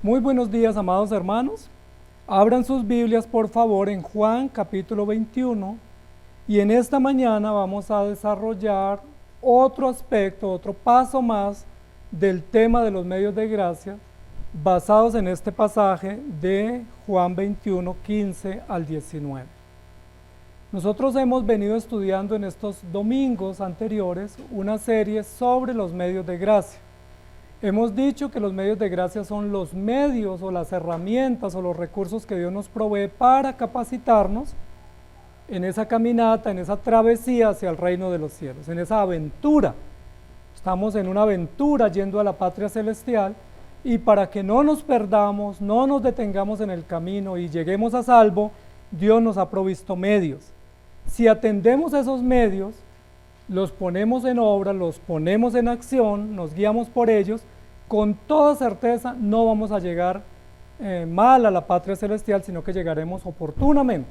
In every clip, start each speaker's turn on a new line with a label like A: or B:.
A: Muy buenos días, amados hermanos. Abran sus Biblias, por favor, en Juan capítulo 21. Y en esta mañana vamos a desarrollar otro aspecto, otro paso más del tema de los medios de gracia, basados en este pasaje de Juan 21, 15 al 19. Nosotros hemos venido estudiando en estos domingos anteriores una serie sobre los medios de gracia. Hemos dicho que los medios de gracia son los medios o las herramientas o los recursos que Dios nos provee para capacitarnos en esa caminata, en esa travesía hacia el reino de los cielos, en esa aventura. Estamos en una aventura yendo a la patria celestial, y para que no nos perdamos, no nos detengamos en el camino y lleguemos a salvo, Dios nos ha provisto medios. Si atendemos a esos medios, los ponemos en obra, los ponemos en acción, nos guiamos por ellos, con toda certeza no vamos a llegar mal a la patria celestial, sino que llegaremos oportunamente.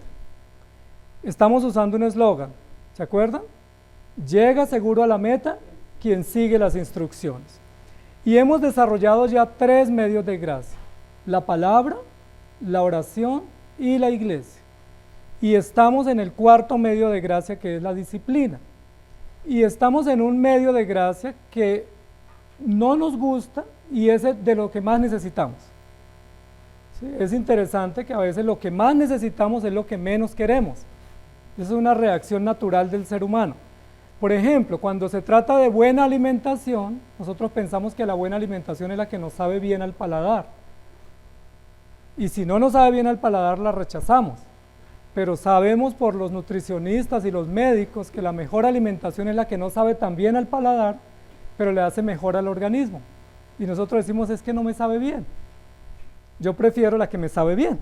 A: Estamos usando un eslogan, ¿se acuerdan? Llega seguro a la meta quien sigue las instrucciones. Y hemos desarrollado ya 3 medios de gracia: la palabra, la oración y la iglesia. Y estamos en el 4.º medio de gracia, que es la disciplina. Y estamos en un medio de gracia que no nos gusta y es de lo que más necesitamos. ¿Sí? Es interesante que a veces lo que más necesitamos es lo que menos queremos. Esa es una reacción natural del ser humano. Por ejemplo, cuando se trata de buena alimentación, nosotros pensamos que la buena alimentación es la que nos sabe bien al paladar. Y si no nos sabe bien al paladar, la rechazamos. Pero sabemos por los nutricionistas y los médicos que la mejor alimentación es la que no sabe tan bien al paladar, pero le hace mejor al organismo. Y nosotros decimos, es que no me sabe bien. Yo prefiero la que me sabe bien.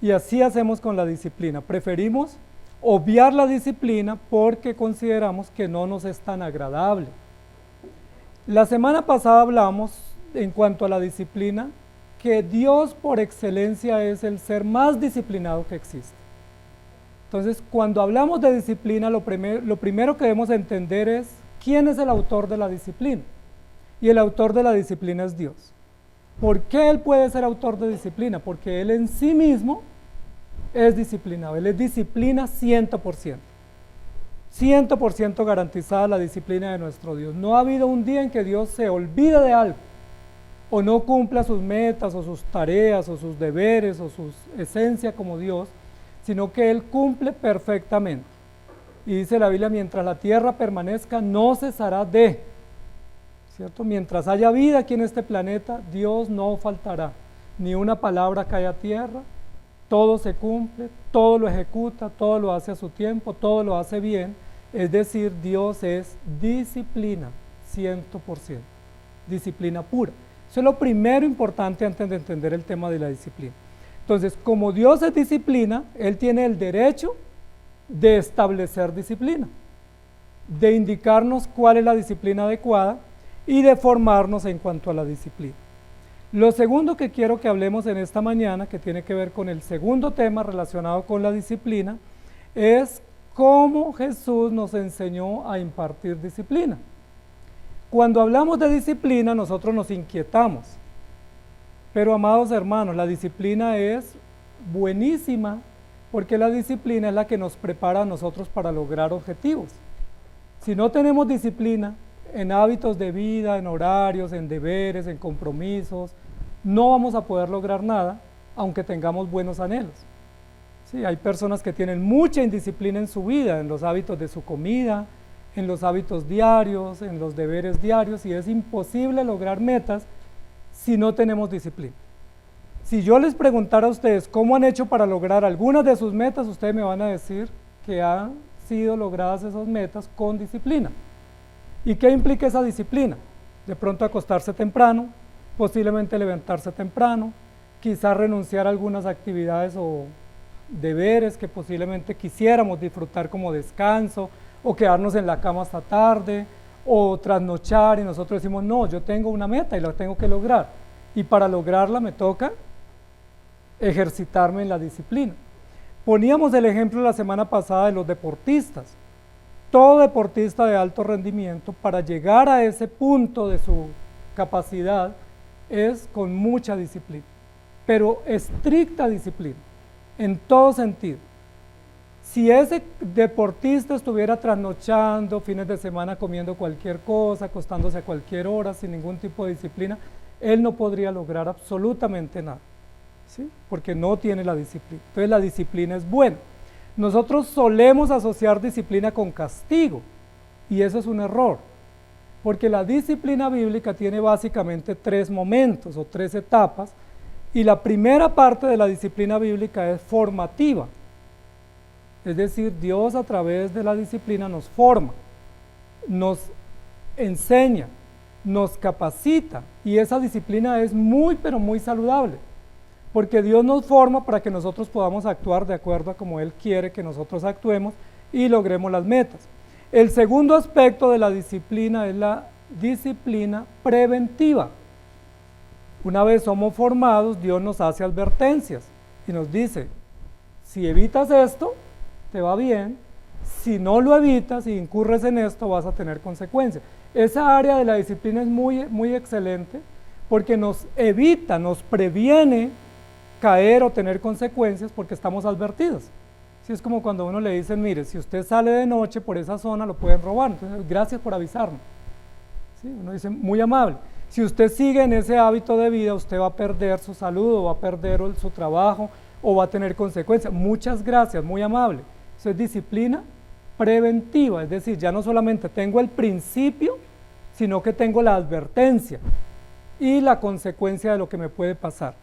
A: Y así hacemos con la disciplina. Preferimos obviar la disciplina porque consideramos que no nos es tan agradable. La semana pasada hablamos, en cuanto a la disciplina, que Dios por excelencia es el ser más disciplinado que existe. Entonces, cuando hablamos de disciplina, lo primero que debemos entender es quién es el autor de la disciplina. Y el autor de la disciplina es Dios. ¿Por qué Él puede ser autor de disciplina? Porque Él en sí mismo es disciplinado. Él es disciplina 100%. 100% garantizada la disciplina de nuestro Dios. No ha habido un día en que Dios se olvide de algo, o no cumpla sus metas, o sus tareas, o sus deberes, o su esencia como Dios, sino que Él cumple perfectamente. Y dice la Biblia, mientras la tierra permanezca, no cesará de, ¿cierto? Mientras haya vida aquí en este planeta, Dios no faltará. Ni una palabra cae a tierra, todo se cumple, todo lo ejecuta, todo lo hace a su tiempo, todo lo hace bien. Es decir, Dios es disciplina, 100%, disciplina pura. Eso es lo primero importante antes de entender el tema de la disciplina. Entonces, como Dios es disciplina, Él tiene el derecho de establecer disciplina, de indicarnos cuál es la disciplina adecuada y de formarnos en cuanto a la disciplina. Lo segundo que quiero que hablemos en esta mañana, que tiene que ver con el segundo tema relacionado con la disciplina, es cómo Jesús nos enseñó a impartir disciplina. Cuando hablamos de disciplina, nosotros nos inquietamos. Pero, amados hermanos, la disciplina es buenísima, porque la disciplina es la que nos prepara a nosotros para lograr objetivos. Si no tenemos disciplina en hábitos de vida, en horarios, en deberes, en compromisos, no vamos a poder lograr nada, aunque tengamos buenos anhelos. Sí, hay personas que tienen mucha indisciplina en su vida, en los hábitos de su comida, en los hábitos diarios, en los deberes diarios, y es imposible lograr metas si no tenemos disciplina. Si yo les preguntara a ustedes cómo han hecho para lograr algunas de sus metas, ustedes me van a decir que han sido logradas esas metas con disciplina. ¿Y qué implica esa disciplina? De pronto acostarse temprano, posiblemente levantarse temprano, quizás renunciar a algunas actividades o deberes que posiblemente quisiéramos disfrutar como descanso, o quedarnos en la cama hasta tarde, o trasnochar, y nosotros decimos, no, yo tengo una meta y la tengo que lograr, y para lograrla me toca ejercitarme en la disciplina. Poníamos el ejemplo la semana pasada de los deportistas. Todo deportista de alto rendimiento, para llegar a ese punto de su capacidad, es con mucha disciplina, pero estricta disciplina, en todo sentido. Si ese deportista estuviera trasnochando, fines de semana comiendo cualquier cosa, acostándose a cualquier hora, sin ningún tipo de disciplina, él no podría lograr absolutamente nada, ¿sí? Porque no tiene la disciplina. Entonces la disciplina es buena. Nosotros solemos asociar disciplina con castigo, y eso es un error, porque la disciplina bíblica tiene básicamente 3 momentos o 3 etapas, y la primera parte de la disciplina bíblica es formativa. Es decir, Dios a través de la disciplina nos forma, nos enseña, nos capacita, y esa disciplina es muy, pero muy saludable, porque Dios nos forma para que nosotros podamos actuar de acuerdo a como Él quiere que nosotros actuemos y logremos las metas. El segundo aspecto de la disciplina es la disciplina preventiva. Una vez somos formados, Dios nos hace advertencias y nos dice, si evitas esto, te va bien, si no lo evitas y incurres en esto, vas a tener consecuencias. Esa área de la disciplina es muy, muy excelente porque nos evita, nos previene caer o tener consecuencias porque estamos advertidos. Sí, es como cuando a uno le dicen, mire, si usted sale de noche por esa zona lo pueden robar, entonces gracias por avisarme. ¿Sí? Uno dice, muy amable. Si usted sigue en ese hábito de vida, usted va a perder su salud o va a perder su trabajo o va a tener consecuencias. Muchas gracias, muy amable. Eso es disciplina preventiva, es decir, ya no solamente tengo el principio, sino que tengo la advertencia y la consecuencia de lo que me puede pasar.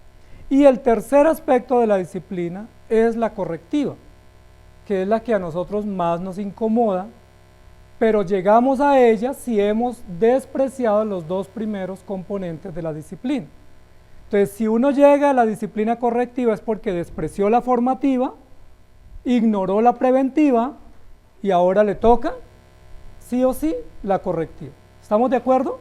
A: Y el tercer aspecto de la disciplina es la correctiva, que es la que a nosotros más nos incomoda, pero llegamos a ella si hemos despreciado los 2 primeros componentes de la disciplina. Entonces, si uno llega a la disciplina correctiva es porque despreció la formativa, ignoró la preventiva y ahora le toca, sí o sí, la correctiva. ¿Estamos de acuerdo?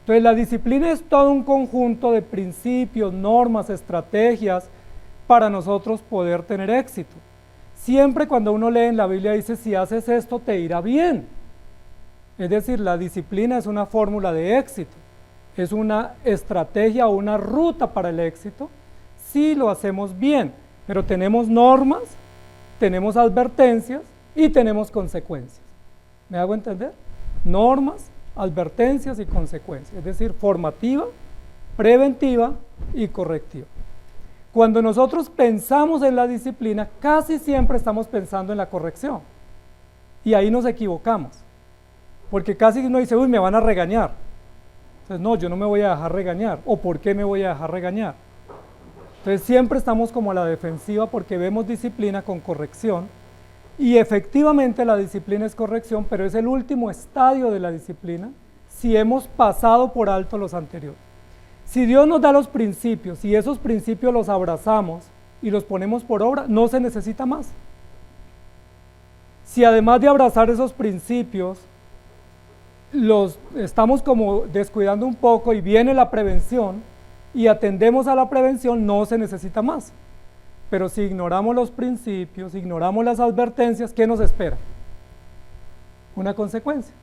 A: Entonces la disciplina es todo un conjunto de principios, normas, estrategias para nosotros poder tener éxito. Siempre cuando uno lee en la Biblia dice, si haces esto te irá bien. Es decir, la disciplina es una fórmula de éxito, es una estrategia o una ruta para el éxito si lo hacemos bien, pero tenemos normas, tenemos advertencias y tenemos consecuencias. ¿Me hago entender? Normas, advertencias y consecuencias, es decir, formativa, preventiva y correctiva. Cuando nosotros pensamos en la disciplina, casi siempre estamos pensando en la corrección y ahí nos equivocamos, porque casi uno dice, uy, me van a regañar. Entonces, no, yo no me voy a dejar regañar, o ¿por qué me voy a dejar regañar? Entonces siempre estamos como a la defensiva porque vemos disciplina con corrección y efectivamente la disciplina es corrección, pero es el último estadio de la disciplina si hemos pasado por alto los anteriores. Si Dios nos da los principios y esos principios los abrazamos y los ponemos por obra, no se necesita más. Si además de abrazar esos principios, los estamos como descuidando un poco y viene la prevención y atendemos a la prevención, no se necesita más. Pero si ignoramos los principios, ignoramos las advertencias, ¿qué nos espera? Una consecuencia,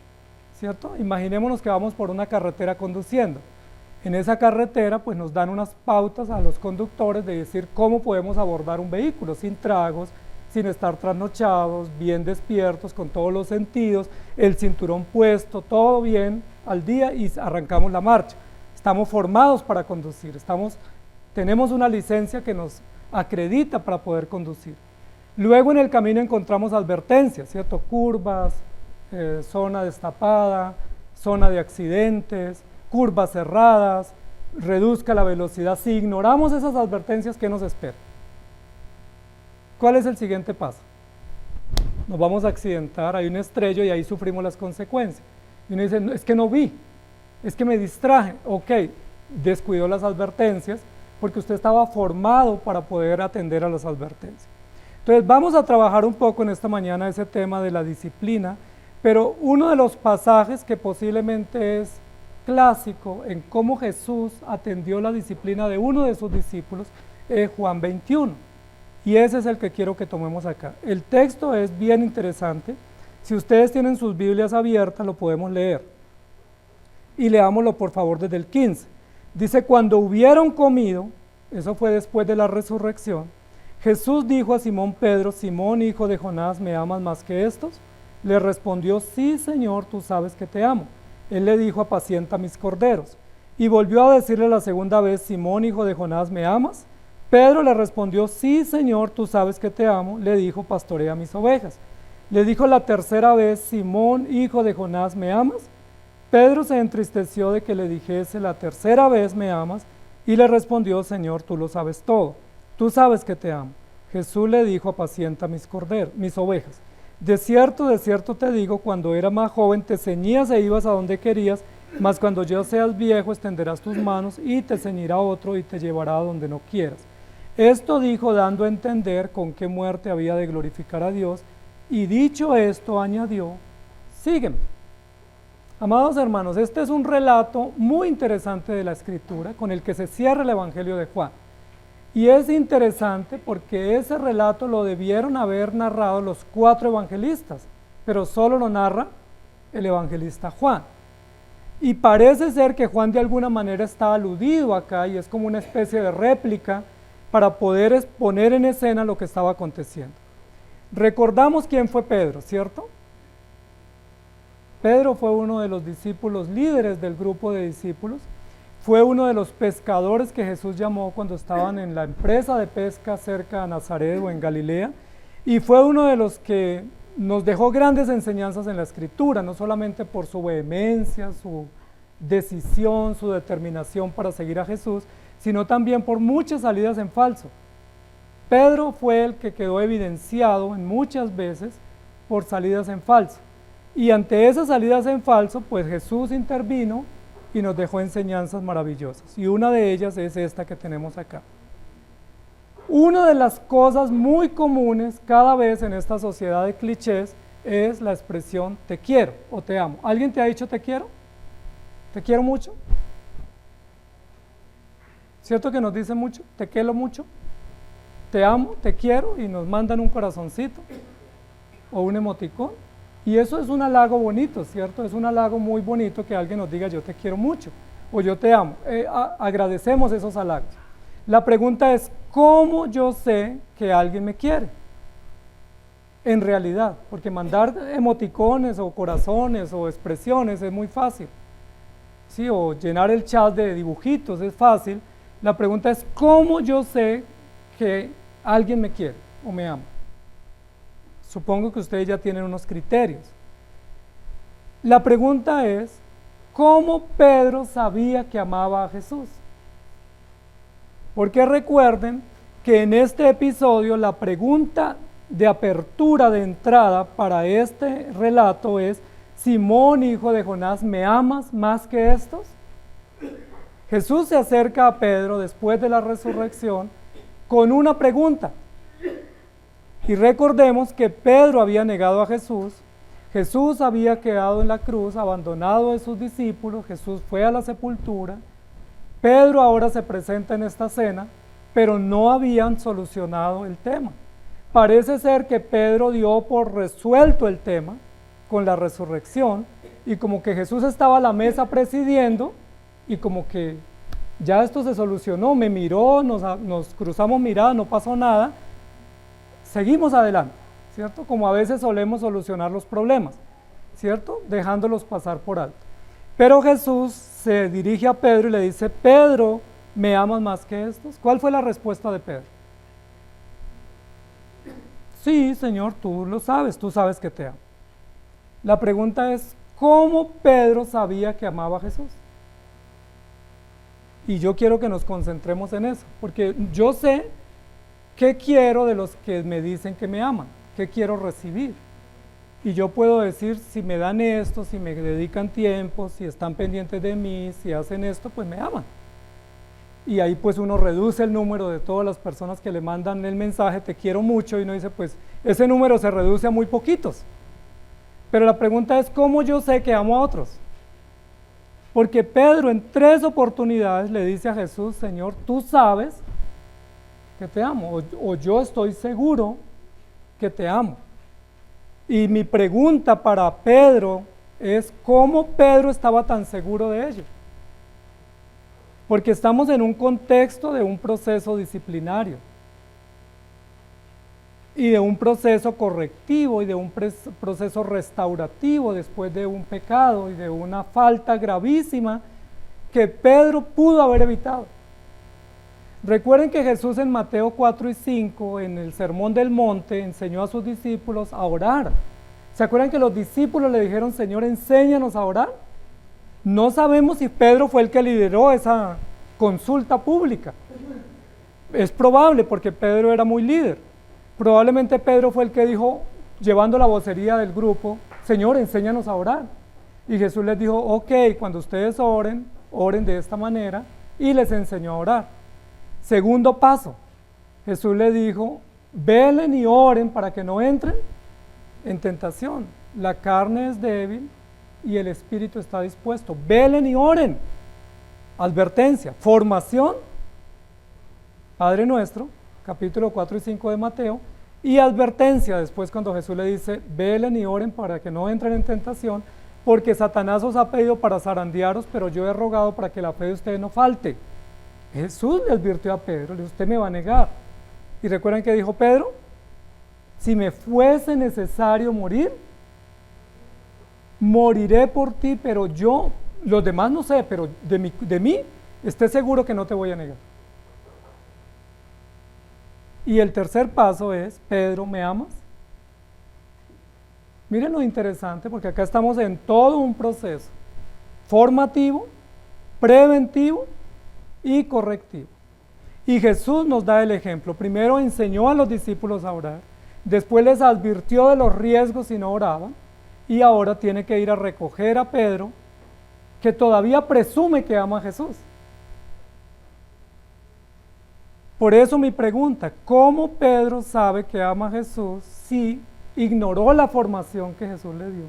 A: ¿cierto? Imaginémonos que vamos por una carretera conduciendo. En esa carretera pues nos dan unas pautas a los conductores de decir cómo podemos abordar un vehículo sin tragos, sin estar trasnochados, bien despiertos, con todos los sentidos, el cinturón puesto, todo bien al día y arrancamos la marcha. Estamos formados para conducir, tenemos una licencia que nos acredita para poder conducir. Luego en el camino encontramos advertencias, ¿cierto? Curvas, zona destapada, zona de accidentes, curvas cerradas, reduzca la velocidad. Si ignoramos esas advertencias, ¿qué nos espera? ¿Cuál es el siguiente paso? Nos vamos a accidentar, hay un estrello y ahí sufrimos las consecuencias. Y uno dice, no, es que no vi, es que me distraje. Ok, descuidó las advertencias porque usted estaba formado para poder atender a las advertencias. Entonces vamos a trabajar un poco en esta mañana ese tema de la disciplina, pero uno de los pasajes que posiblemente es clásico en cómo Jesús atendió la disciplina de uno de sus discípulos es Juan 21, y ese es el que quiero que tomemos acá. El texto es bien interesante, si ustedes tienen sus Biblias abiertas lo podemos leer, y leámoslo por favor desde el 15. Dice, cuando hubieron comido, eso fue después de la resurrección, Jesús dijo a Simón Pedro, Simón, hijo de Jonás, ¿me amas más que estos? Le respondió, sí, Señor, tú sabes que te amo. Él le dijo, apacienta mis corderos. Y volvió a decirle la segunda vez, Simón, hijo de Jonás, ¿me amas? Pedro le respondió, sí, Señor, tú sabes que te amo. Le dijo, pastorea mis ovejas. Le dijo la tercera vez, Simón, hijo de Jonás, ¿me amas? Pedro se entristeció de que le dijese la tercera vez, ¿me amas? Y le respondió, Señor, tú lo sabes todo. Tú sabes que te amo. Jesús le dijo, apacienta mis ovejas. De cierto te digo, cuando era más joven te ceñías e ibas a donde querías, mas cuando ya seas viejo extenderás tus manos y te ceñirá otro y te llevará a donde no quieras. Esto dijo dando a entender con qué muerte había de glorificar a Dios, y dicho esto añadió, sígueme. Amados hermanos, este es un relato muy interesante de la Escritura con el que se cierra el Evangelio de Juan. Y es interesante porque ese relato lo debieron haber narrado los 4 evangelistas, pero solo lo narra el evangelista Juan. Y parece ser que Juan de alguna manera está aludido acá y es como una especie de réplica para poder poner en escena lo que estaba aconteciendo. Recordamos quién fue Pedro, ¿cierto? Pedro fue uno de los discípulos líderes del grupo de discípulos. Fue uno de los pescadores que Jesús llamó cuando estaban en la empresa de pesca cerca de Nazaret o en Galilea, y fue uno de los que nos dejó grandes enseñanzas en la Escritura, no solamente por su vehemencia, su decisión, su determinación para seguir a Jesús, sino también por muchas salidas en falso. Pedro fue el que quedó evidenciado en muchas veces por salidas en falso, y ante esas salidas en falso, pues Jesús intervino y nos dejó enseñanzas maravillosas, y una de ellas es esta que tenemos acá. Una de las cosas muy comunes cada vez en esta sociedad de clichés es la expresión te quiero o te amo. ¿Alguien te ha dicho te quiero? ¿Te quiero mucho? ¿Cierto que nos dicen mucho? ¿Te quiero mucho? Te amo, te quiero, y nos mandan un corazoncito o un emoticón. Y eso es un halago bonito, ¿cierto? Es un halago muy bonito que alguien nos diga yo te quiero mucho o yo te amo. Agradecemos esos halagos. La pregunta es, ¿cómo yo sé que alguien me quiere? En realidad, porque mandar emoticones o corazones o expresiones es muy fácil, ¿sí? O llenar el chat de dibujitos es fácil. La pregunta es, ¿cómo yo sé que alguien me quiere o me ama? Supongo que ustedes ya tienen unos criterios. La pregunta es, ¿cómo Pedro sabía que amaba a Jesús? Porque recuerden que en este episodio la pregunta de apertura, de entrada para este relato es, Simón, hijo de Jonás, ¿me amas más que estos? Jesús se acerca a Pedro después de la resurrección con una pregunta. Y recordemos que Pedro había negado a Jesús, Jesús había quedado en la cruz, abandonado de sus discípulos, Jesús fue a la sepultura, Pedro ahora se presenta en esta cena, pero no habían solucionado el tema. Parece ser que Pedro dio por resuelto el tema con la resurrección, y como que Jesús estaba a la mesa presidiendo, y como que ya esto se solucionó, me miró, nos cruzamos mirada, no pasó nada, seguimos adelante, ¿cierto? Como a veces solemos solucionar los problemas, ¿cierto? Dejándolos pasar por alto. Pero Jesús se dirige a Pedro y le dice, Pedro, ¿me amas más que estos? ¿Cuál fue la respuesta de Pedro? Sí, Señor, tú lo sabes, tú sabes que te amo. La pregunta es, ¿cómo Pedro sabía que amaba a Jesús? Y yo quiero que nos concentremos en eso, porque yo sé qué quiero de los que me dicen que me aman, qué quiero recibir. Y yo puedo decir, si me dan esto, si me dedican tiempo, si están pendientes de mí, si hacen esto, pues me aman. Y ahí pues uno reduce el número de todas las personas que le mandan el mensaje, te quiero mucho, y uno dice, pues ese número se reduce a muy poquitos. Pero la pregunta es, ¿cómo yo sé que amo a otros? Porque Pedro en 3 oportunidades le dice a Jesús, Señor, tú sabes que te amo, o yo estoy seguro que te amo. Y mi pregunta para Pedro es, ¿cómo Pedro estaba tan seguro de ello? Porque estamos en un contexto de un proceso disciplinario y de un proceso correctivo y de un proceso restaurativo después de un pecado y de una falta gravísima que Pedro pudo haber evitado. Recuerden que Jesús en Mateo 4 y 5, en el Sermón del Monte, enseñó a sus discípulos a orar. ¿Se acuerdan que los discípulos le dijeron, Señor, enséñanos a orar? No sabemos si Pedro fue el que lideró esa consulta pública. Es probable porque Pedro era muy líder. Probablemente Pedro fue el que dijo, llevando la vocería del grupo, Señor, enséñanos a orar. Y Jesús les dijo, ok, cuando ustedes oren, oren de esta manera, y les enseñó a orar. Segundo paso, Jesús les dijo, velen y oren para que no entren en tentación. La carne es débil y el espíritu está dispuesto. Velen y oren. Advertencia, formación, Padre Nuestro, capítulo 4 y 5 de Mateo, y advertencia después cuando Jesús le dice, velen y oren para que no entren en tentación, porque Satanás os ha pedido para zarandearos, pero yo he rogado para que la fe de ustedes no falte. Jesús le advirtió a Pedro, le dijo, usted me va a negar. Y recuerdan que dijo Pedro, si me fuese necesario morir, moriré por ti, pero yo, los demás no sé, pero de mí, esté seguro que no te voy a negar. Y el tercer paso es, Pedro, ¿me amas? Miren lo interesante, porque acá estamos en todo un proceso formativo, preventivo y correctivo. Y Jesús nos da el ejemplo. Primero enseñó a los discípulos a orar, después les advirtió de los riesgos si no oraban, y ahora tiene que ir a recoger a Pedro, que todavía presume que ama a Jesús. Por eso mi pregunta, ¿cómo Pedro sabe que ama a Jesús si ignoró la formación que Jesús le dio,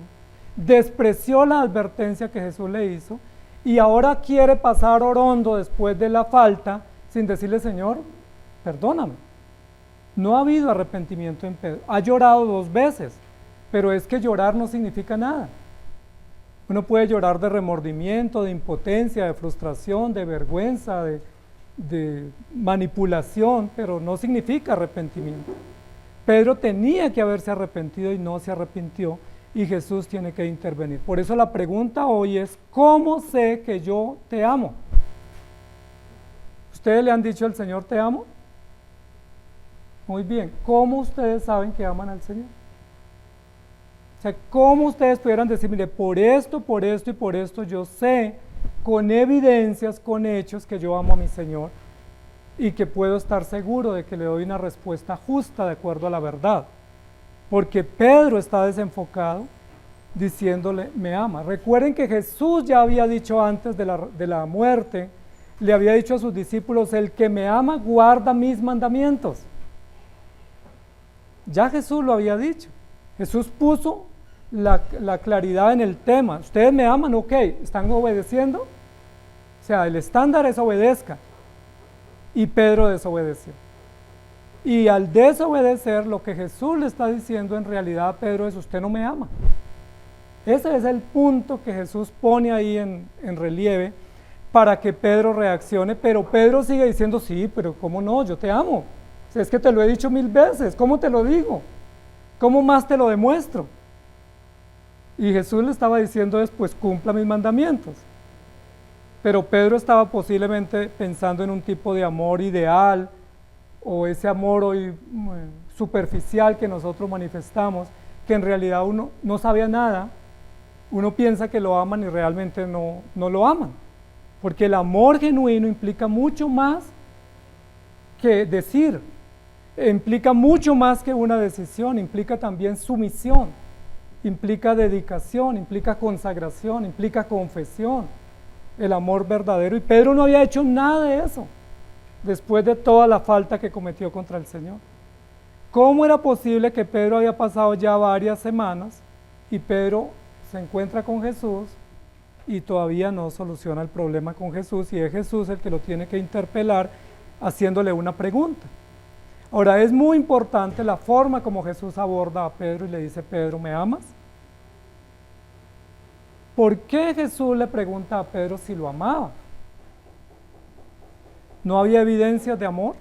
A: despreció la advertencia que Jesús le hizo y ahora quiere pasar orondo después de la falta sin decirle, Señor, perdóname? No ha habido arrepentimiento en Pedro. Ha llorado 2 veces, pero es que llorar no significa nada. Uno puede llorar de remordimiento, de impotencia, de frustración, de vergüenza, de manipulación, pero no significa arrepentimiento. Pedro tenía que haberse arrepentido y no se arrepintió, y Jesús tiene que intervenir. Por eso la pregunta hoy es, ¿cómo sé que yo te amo? ¿Ustedes le han dicho al Señor te amo? Muy bien, ¿cómo ustedes saben que aman al Señor? O sea, ¿cómo ustedes pudieran decir, mire, por esto y por esto yo sé, con evidencias, con hechos, que yo amo a mi Señor y que puedo estar seguro de que le doy una respuesta justa de acuerdo a la verdad? Porque Pedro está desenfocado diciéndole, me ama. Recuerden que Jesús ya había dicho antes de la muerte, le había dicho a sus discípulos, el que me ama guarda mis mandamientos. Ya Jesús lo había dicho. Jesús puso la claridad en el tema. Ustedes me aman, ok, ¿están obedeciendo? O sea, el estándar es obedezca. Y Pedro desobedeció. Y al desobedecer, lo que Jesús le está diciendo en realidad a Pedro es, usted no me ama. Ese es el punto que Jesús pone ahí en relieve para que Pedro reaccione, pero Pedro sigue diciendo, sí, pero ¿cómo no? Yo te amo. O sea, es que te lo he dicho 1000 veces, ¿cómo te lo digo? ¿Cómo más te lo demuestro? Y Jesús le estaba diciendo pues cumpla mis mandamientos. Pero Pedro estaba posiblemente pensando en un tipo de amor ideal, o ese amor hoy superficial que nosotros manifestamos, que en realidad uno no sabe nada, uno piensa que lo aman y realmente no lo aman. Porque el amor genuino implica mucho más que decir, implica mucho más que una decisión, implica también sumisión, implica dedicación, implica consagración, implica confesión, el amor verdadero. Y Pedro no había hecho nada de eso, después de toda la falta que cometió contra el Señor. ¿Cómo era posible que Pedro había pasado ya varias semanas y Pedro se encuentra con Jesús y todavía no soluciona el problema con Jesús, y es Jesús el que lo tiene que interpelar haciéndole una pregunta? Ahora, es muy importante la forma como Jesús aborda a Pedro y le dice, Pedro, ¿me amas? ¿Por qué Jesús le pregunta a Pedro si lo amaba? ¿No había evidencias de amor?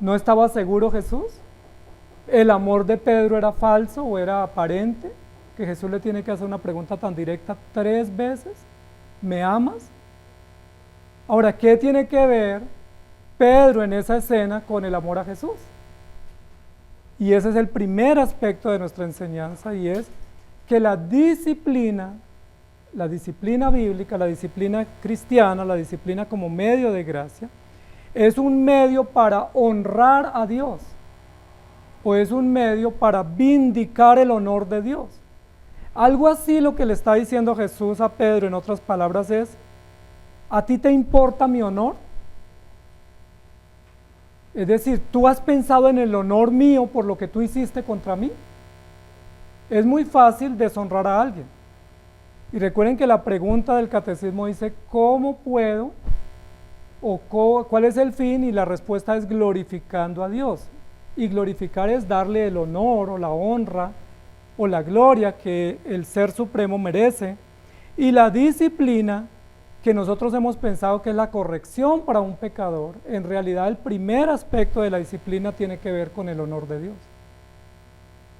A: ¿No estaba seguro Jesús? ¿El amor de Pedro era falso o era aparente? Que Jesús le tiene que hacer una pregunta tan directa 3 veces. ¿Me amas? Ahora, ¿qué tiene que ver Pedro en esa escena con el amor a Jesús? Y ese es el primer aspecto de nuestra enseñanza, y es que la disciplina bíblica, la disciplina cristiana, la disciplina como medio de gracia, es un medio para honrar a Dios, o es un medio para vindicar el honor de Dios. Algo así lo que le está diciendo Jesús a Pedro, en otras palabras, es: ¿a ti te importa mi honor? Es decir, ¿tú has pensado en el honor mío por lo que tú hiciste contra mí? Es muy fácil deshonrar a alguien. Y recuerden que la pregunta del catecismo dice: ¿cómo puedo? O ¿cuál es el fin? Y la respuesta es glorificando a Dios. Y glorificar es darle el honor o la honra o la gloria que el Ser Supremo merece. Y la disciplina, que nosotros hemos pensado que es la corrección para un pecador, en realidad el primer aspecto de la disciplina tiene que ver con el honor de Dios.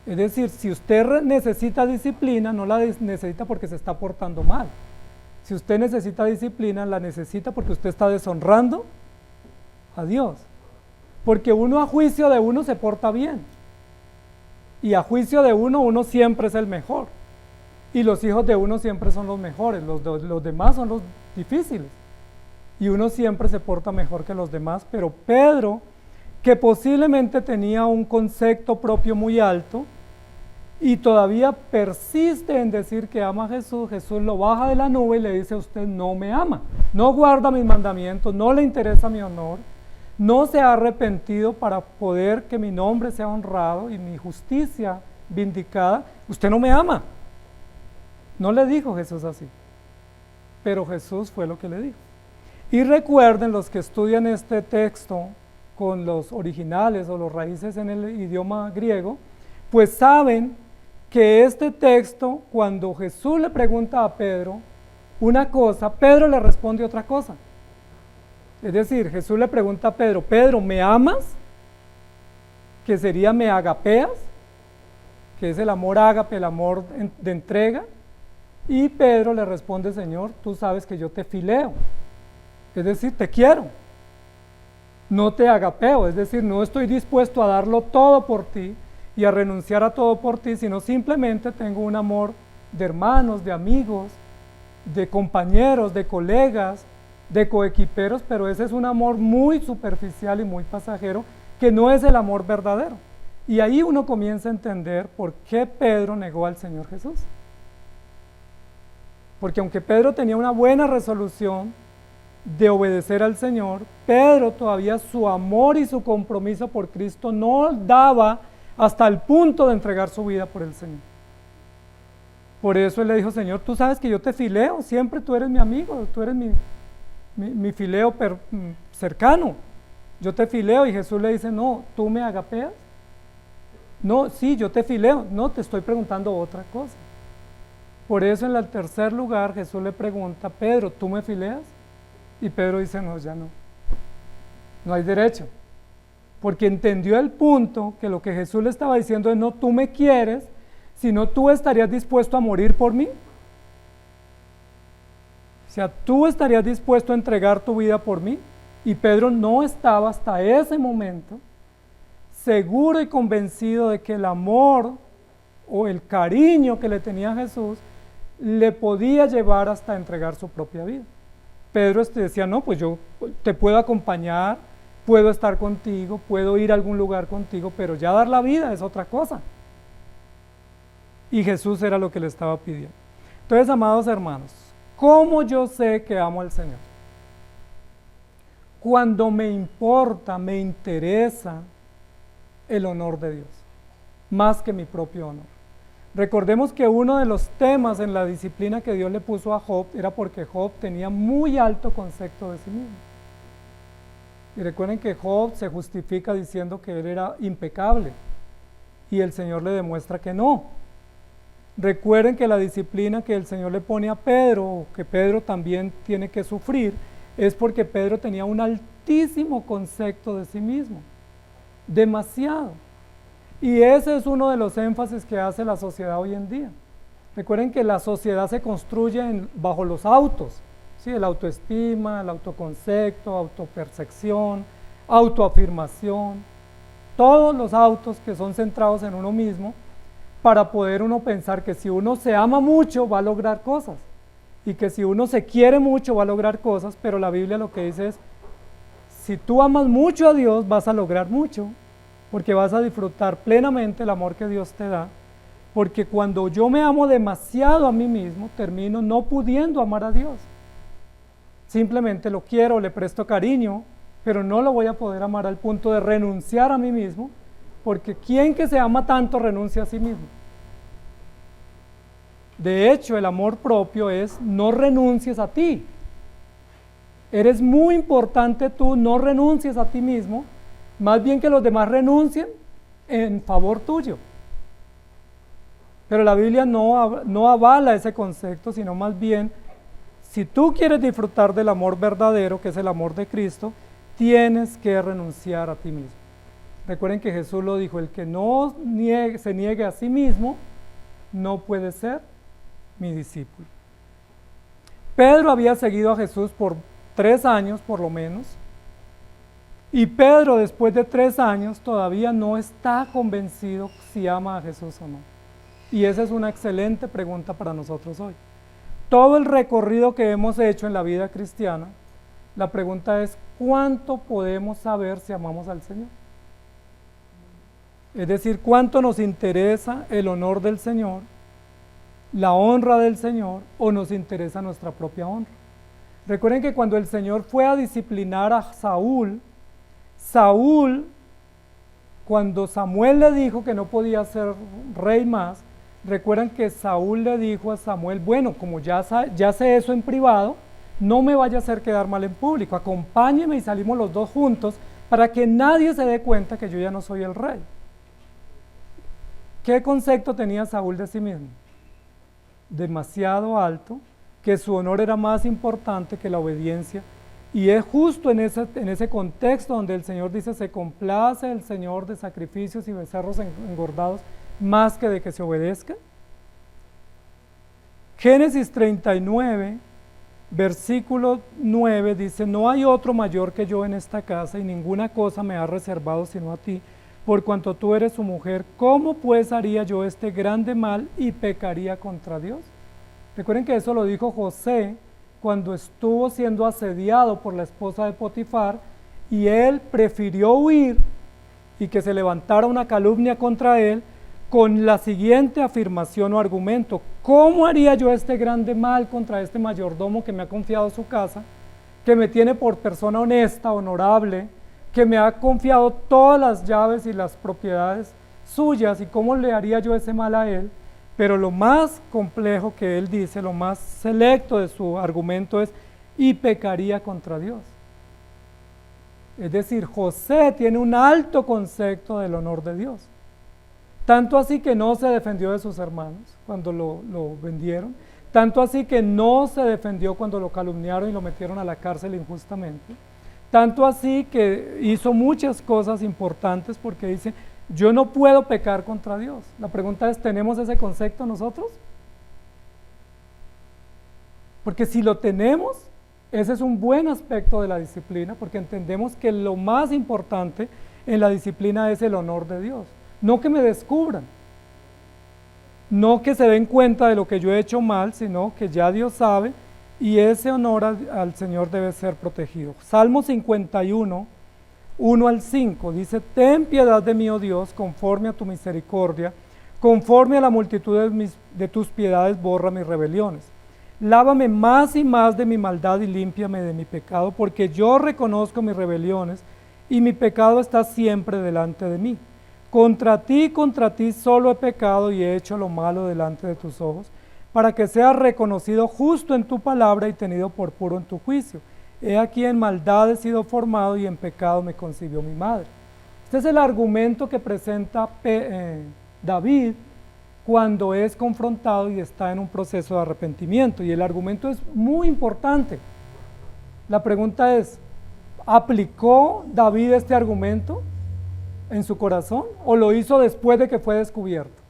A: Es decir, si usted necesita disciplina, no la necesita porque se está portando mal. Si usted necesita disciplina, la necesita porque usted está deshonrando a Dios. Porque uno, a juicio de uno, se porta bien. Y a juicio de uno, uno siempre es el mejor. Y los hijos de uno siempre son los mejores, los demás son los difíciles. Y uno siempre se porta mejor que los demás. Pero Pedro, que posiblemente tenía un concepto propio muy alto, y todavía persiste en decir que ama a Jesús, Jesús lo baja de la nube y le dice: usted no me ama, no guarda mis mandamientos, no le interesa mi honor, no se ha arrepentido para poder que mi nombre sea honrado y mi justicia vindicada, usted no me ama. No le dijo Jesús así, pero Jesús fue lo que le dijo. Y recuerden, los que estudian este texto con los originales o los raíces en el idioma griego, pues saben que este texto, cuando Jesús le pregunta a Pedro una cosa, Pedro le responde otra cosa. Es decir, Jesús le pregunta a Pedro: Pedro, ¿me amas? Que sería me agapeas, que es el amor ágape, el amor de entrega. Y Pedro le responde: Señor, tú sabes que yo te fileo, es decir, te quiero. No te agapeo, es decir, no estoy dispuesto a darlo todo por ti y a renunciar a todo por ti, sino simplemente tengo un amor de hermanos, de amigos, de compañeros, de colegas, de coequiperos, pero ese es un amor muy superficial y muy pasajero, que no es el amor verdadero. Y ahí uno comienza a entender por qué Pedro negó al Señor Jesús. Porque aunque Pedro tenía una buena resolución de obedecer al Señor, Pedro todavía su amor y su compromiso por Cristo no daba hasta el punto de entregar su vida por el Señor. Por eso él le dijo: Señor, tú sabes que yo te fileo, siempre tú eres mi amigo, tú eres mi fileo cercano, yo te fileo. Y Jesús le dice: no, ¿tú me agapeas? No, sí, yo te fileo, no, te estoy preguntando otra cosa. Por eso en el tercer lugar Jesús le pregunta: Pedro, ¿tú me fileas? Y Pedro dice: no, ya no, no hay derecho. Porque entendió el punto, que lo que Jesús le estaba diciendo es: no tú me quieres, sino tú estarías dispuesto a morir por mí. O sea, tú estarías dispuesto a entregar tu vida por mí. Y Pedro no estaba hasta ese momento seguro y convencido de que el amor o el cariño que le tenía a Jesús le podía llevar hasta entregar su propia vida. Pedro decía: no, pues yo te puedo acompañar, puedo estar contigo, puedo ir a algún lugar contigo, pero ya dar la vida es otra cosa. Y Jesús era lo que le estaba pidiendo. Entonces, amados hermanos, ¿cómo yo sé que amo al Señor? Cuando me importa, me interesa el honor de Dios, más que mi propio honor. Recordemos que uno de los temas en la disciplina que Dios le puso a Job era porque Job tenía muy alto concepto de sí mismo. Y recuerden que Job se justifica diciendo que él era impecable, y el Señor le demuestra que no. Recuerden que la disciplina que el Señor le pone a Pedro, o que Pedro también tiene que sufrir, es porque Pedro tenía un altísimo concepto de sí mismo, demasiado. Y ese es uno de los énfasis que hace la sociedad hoy en día. Recuerden que la sociedad se construye bajo los autos, ¿sí? El autoestima, el autoconcepto, autopercepción, autoafirmación, todos los autos que son centrados en uno mismo, para poder uno pensar que si uno se ama mucho va a lograr cosas, y que si uno se quiere mucho va a lograr cosas, pero la Biblia lo que dice es, si tú amas mucho a Dios vas a lograr mucho, porque vas a disfrutar plenamente el amor que Dios te da, porque cuando yo me amo demasiado a mí mismo, termino no pudiendo amar a Dios. Simplemente lo quiero, le presto cariño, pero no lo voy a poder amar al punto de renunciar a mí mismo, porque ¿quién que se ama tanto renuncia a sí mismo? De hecho, el amor propio es no renuncies a ti. Eres muy importante tú, no renuncies a ti mismo, más bien que los demás renuncien en favor tuyo. Pero la Biblia no avala ese concepto, sino más bien, si tú quieres disfrutar del amor verdadero, que es el amor de Cristo, tienes que renunciar a ti mismo. Recuerden que Jesús lo dijo, el que no se niegue a sí mismo, no puede ser mi discípulo. Pedro había seguido a Jesús por 3 años por lo menos, y Pedro después de 3 años todavía no está convencido si ama a Jesús o no. Y esa es una excelente pregunta para nosotros hoy. Todo el recorrido que hemos hecho en la vida cristiana, la pregunta es, ¿cuánto podemos saber si amamos al Señor? Es decir, ¿cuánto nos interesa el honor del Señor, la honra del Señor, o nos interesa nuestra propia honra? Recuerden que cuando el Señor fue a disciplinar a Saúl, cuando Samuel le dijo que no podía ser rey más, recuerdan que Saúl le dijo a Samuel, bueno, como ya sé eso en privado, no me vaya a hacer quedar mal en público, acompáñeme y salimos los dos juntos para que nadie se dé cuenta que yo ya no soy el rey. ¿Qué concepto tenía Saúl de sí mismo? Demasiado alto, que su honor era más importante que la obediencia, y es justo en ese contexto donde el Señor dice, se complace el Señor de sacrificios y becerros engordados, más que de que se obedezca. Génesis 39, versículo 9 dice, no hay otro mayor que yo en esta casa y ninguna cosa me ha reservado sino a ti, por cuanto tú eres su mujer, ¿cómo pues haría yo este grande mal y pecaría contra Dios? Recuerden que eso lo dijo José cuando estuvo siendo asediado por la esposa de Potifar y él prefirió huir y que se levantara una calumnia contra él con la siguiente afirmación o argumento, ¿cómo haría yo este grande mal contra este mayordomo que me ha confiado su casa, que me tiene por persona honesta, honorable, que me ha confiado todas las llaves y las propiedades suyas, y cómo le haría yo ese mal a él? Pero lo más complejo que él dice, lo más selecto de su argumento es, y pecaría contra Dios. Es decir, José tiene un alto concepto del honor de Dios. Tanto así que no se defendió de sus hermanos cuando lo vendieron, tanto así que no se defendió cuando lo calumniaron y lo metieron a la cárcel injustamente, tanto así que hizo muchas cosas importantes porque dice, yo no puedo pecar contra Dios. La pregunta es, ¿tenemos ese concepto nosotros? Porque si lo tenemos, ese es un buen aspecto de la disciplina, porque entendemos que lo más importante en la disciplina es el honor de Dios. No que me descubran, no que se den cuenta de lo que yo he hecho mal, sino que ya Dios sabe y ese honor al Señor debe ser protegido. Salmo 51, 1 al 5, dice, ten piedad de mí, oh Dios, conforme a tu misericordia, conforme a la multitud de tus piedades, borra mis rebeliones. Lávame más y más de mi maldad y límpiame de mi pecado, porque yo reconozco mis rebeliones y mi pecado está siempre delante de mí. Contra ti solo he pecado y he hecho lo malo delante de tus ojos, para que seas reconocido justo en tu palabra y tenido por puro en tu juicio. He aquí en maldad he sido formado y en pecado me concibió mi madre. Este es el argumento que presenta David cuando es confrontado y está en un proceso de arrepentimiento, y el argumento es muy importante. La pregunta es, ¿aplicó David este argumento en su corazón o lo hizo después de que fue descubierto?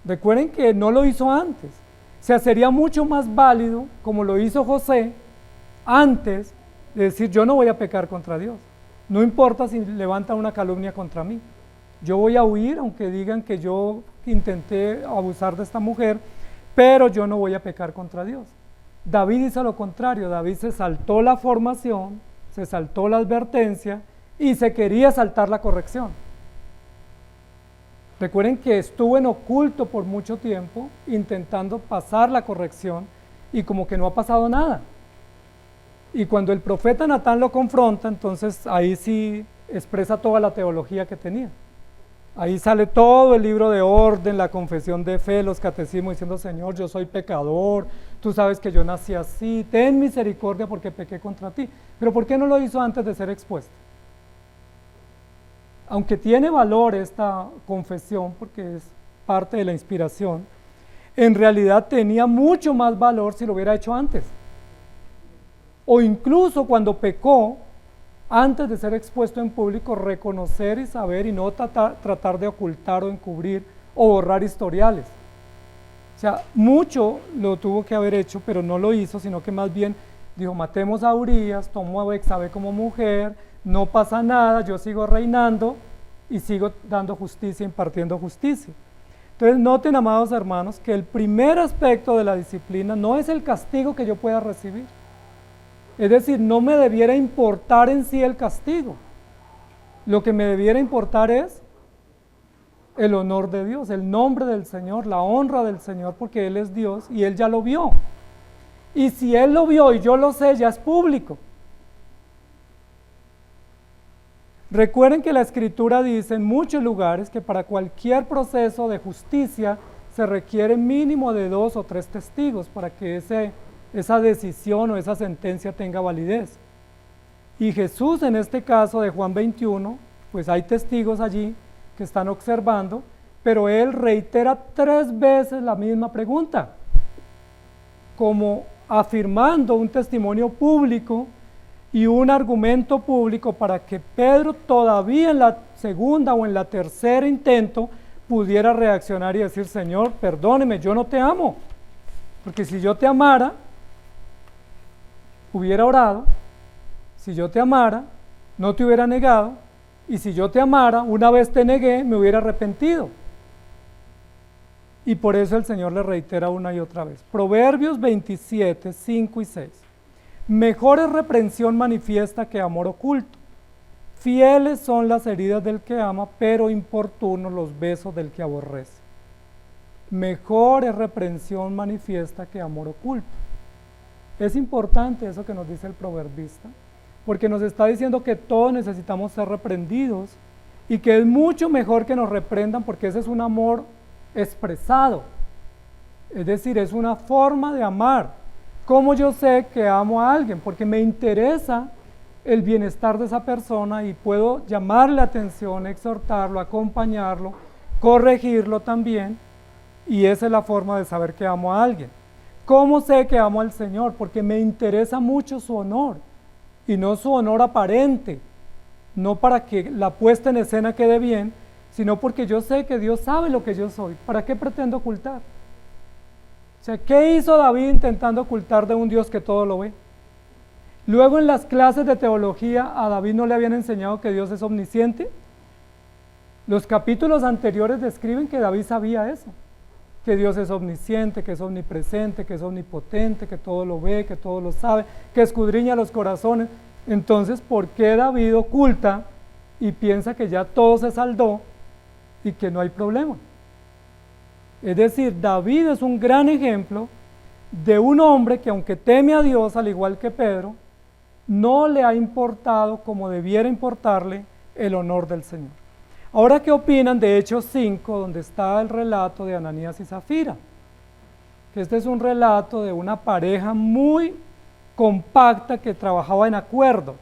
A: Recuerden que no lo hizo antes. O sea, sería mucho más válido, como lo hizo José, antes de decir, yo no voy a pecar contra Dios. No importa si levantan una calumnia contra mí. Yo voy a huir, aunque digan que yo intenté abusar de esta mujer, pero yo no voy a pecar contra Dios. David hizo lo contrario. David se saltó la formación, se saltó la advertencia y se quería saltar la corrección. Recuerden que estuvo en oculto por mucho tiempo intentando pasar la corrección y como que no ha pasado nada. Y cuando el profeta Natán lo confronta, entonces ahí sí expresa toda la teología que tenía. Ahí sale todo el libro de orden, la confesión de fe, los catecismos diciendo, Señor, yo soy pecador, tú sabes que yo nací así, ten misericordia porque pequé contra ti. Pero ¿por qué no lo hizo antes de ser expuesto? Aunque tiene valor esta confesión porque es parte de la inspiración, en realidad tenía mucho más valor si lo hubiera hecho antes. O incluso cuando pecó, antes de ser expuesto en público, reconocer y saber y no tratar de ocultar o encubrir o borrar historiales. O sea, mucho lo tuvo que haber hecho, pero no lo hizo, sino que más bien dijo, matemos a Urías, tomó a Bexabe como mujer, no pasa nada, yo sigo reinando y sigo dando justicia, impartiendo justicia. Entonces noten, amados hermanos, que el primer aspecto de la disciplina no es el castigo que yo pueda recibir. Es decir, no me debiera importar en sí el castigo. Lo que me debiera importar es el honor de Dios, el nombre del Señor, la honra del Señor, porque Él es Dios y Él ya lo vio. Y si Él lo vio y yo lo sé, ya es público. Recuerden que la Escritura dice en muchos lugares que para cualquier proceso de justicia se requiere mínimo de 2 o 3 testigos para que esa decisión o esa sentencia tenga validez. Y Jesús, en este caso de Juan 21, pues hay testigos allí que están observando, pero Él reitera 3 veces la misma pregunta, como afirmando un testimonio público y un argumento público para que Pedro todavía en la segunda o en la tercera intento pudiera reaccionar y decir, Señor, perdóneme, yo no te amo, porque si yo te amara, hubiera orado, si yo te amara, no te hubiera negado, y si yo te amara, una vez te negué, me hubiera arrepentido. Y por eso el Señor le reitera una y otra vez. Proverbios 27, 5 y 6. Mejor es reprensión manifiesta que amor oculto. Fieles son las heridas del que ama, pero importunos los besos del que aborrece. Mejor es reprensión manifiesta que amor oculto. Es importante eso que nos dice el proverbista, porque nos está diciendo que todos necesitamos ser reprendidos y que es mucho mejor que nos reprendan porque ese es un amor expresado. Es decir, es una forma de amar. ¿Cómo yo sé que amo a alguien? Porque me interesa el bienestar de esa persona y puedo llamarle la atención, exhortarlo, acompañarlo, corregirlo también, y esa es la forma de saber que amo a alguien. ¿Cómo sé que amo al Señor? Porque me interesa mucho su honor, y no su honor aparente, no para que la puesta en escena quede bien, sino porque yo sé que Dios sabe lo que yo soy. ¿Para qué pretendo ocultar? O sea, ¿qué hizo David intentando ocultar de un Dios que todo lo ve? Luego en las clases de teología a David no le habían enseñado que Dios es omnisciente. Los capítulos anteriores describen que David sabía eso, que Dios es omnisciente, que es omnipresente, que es omnipotente, que todo lo ve, que todo lo sabe, que escudriña los corazones. Entonces, ¿por qué David oculta y piensa que ya todo se saldó y que no hay problema? Es decir, David es un gran ejemplo de un hombre que, aunque teme a Dios al igual que Pedro, no le ha importado como debiera importarle el honor del Señor. Ahora, ¿qué opinan de Hechos 5, donde está el relato de Ananías y Zafira? Que este es un relato de una pareja muy compacta que trabajaba en acuerdo.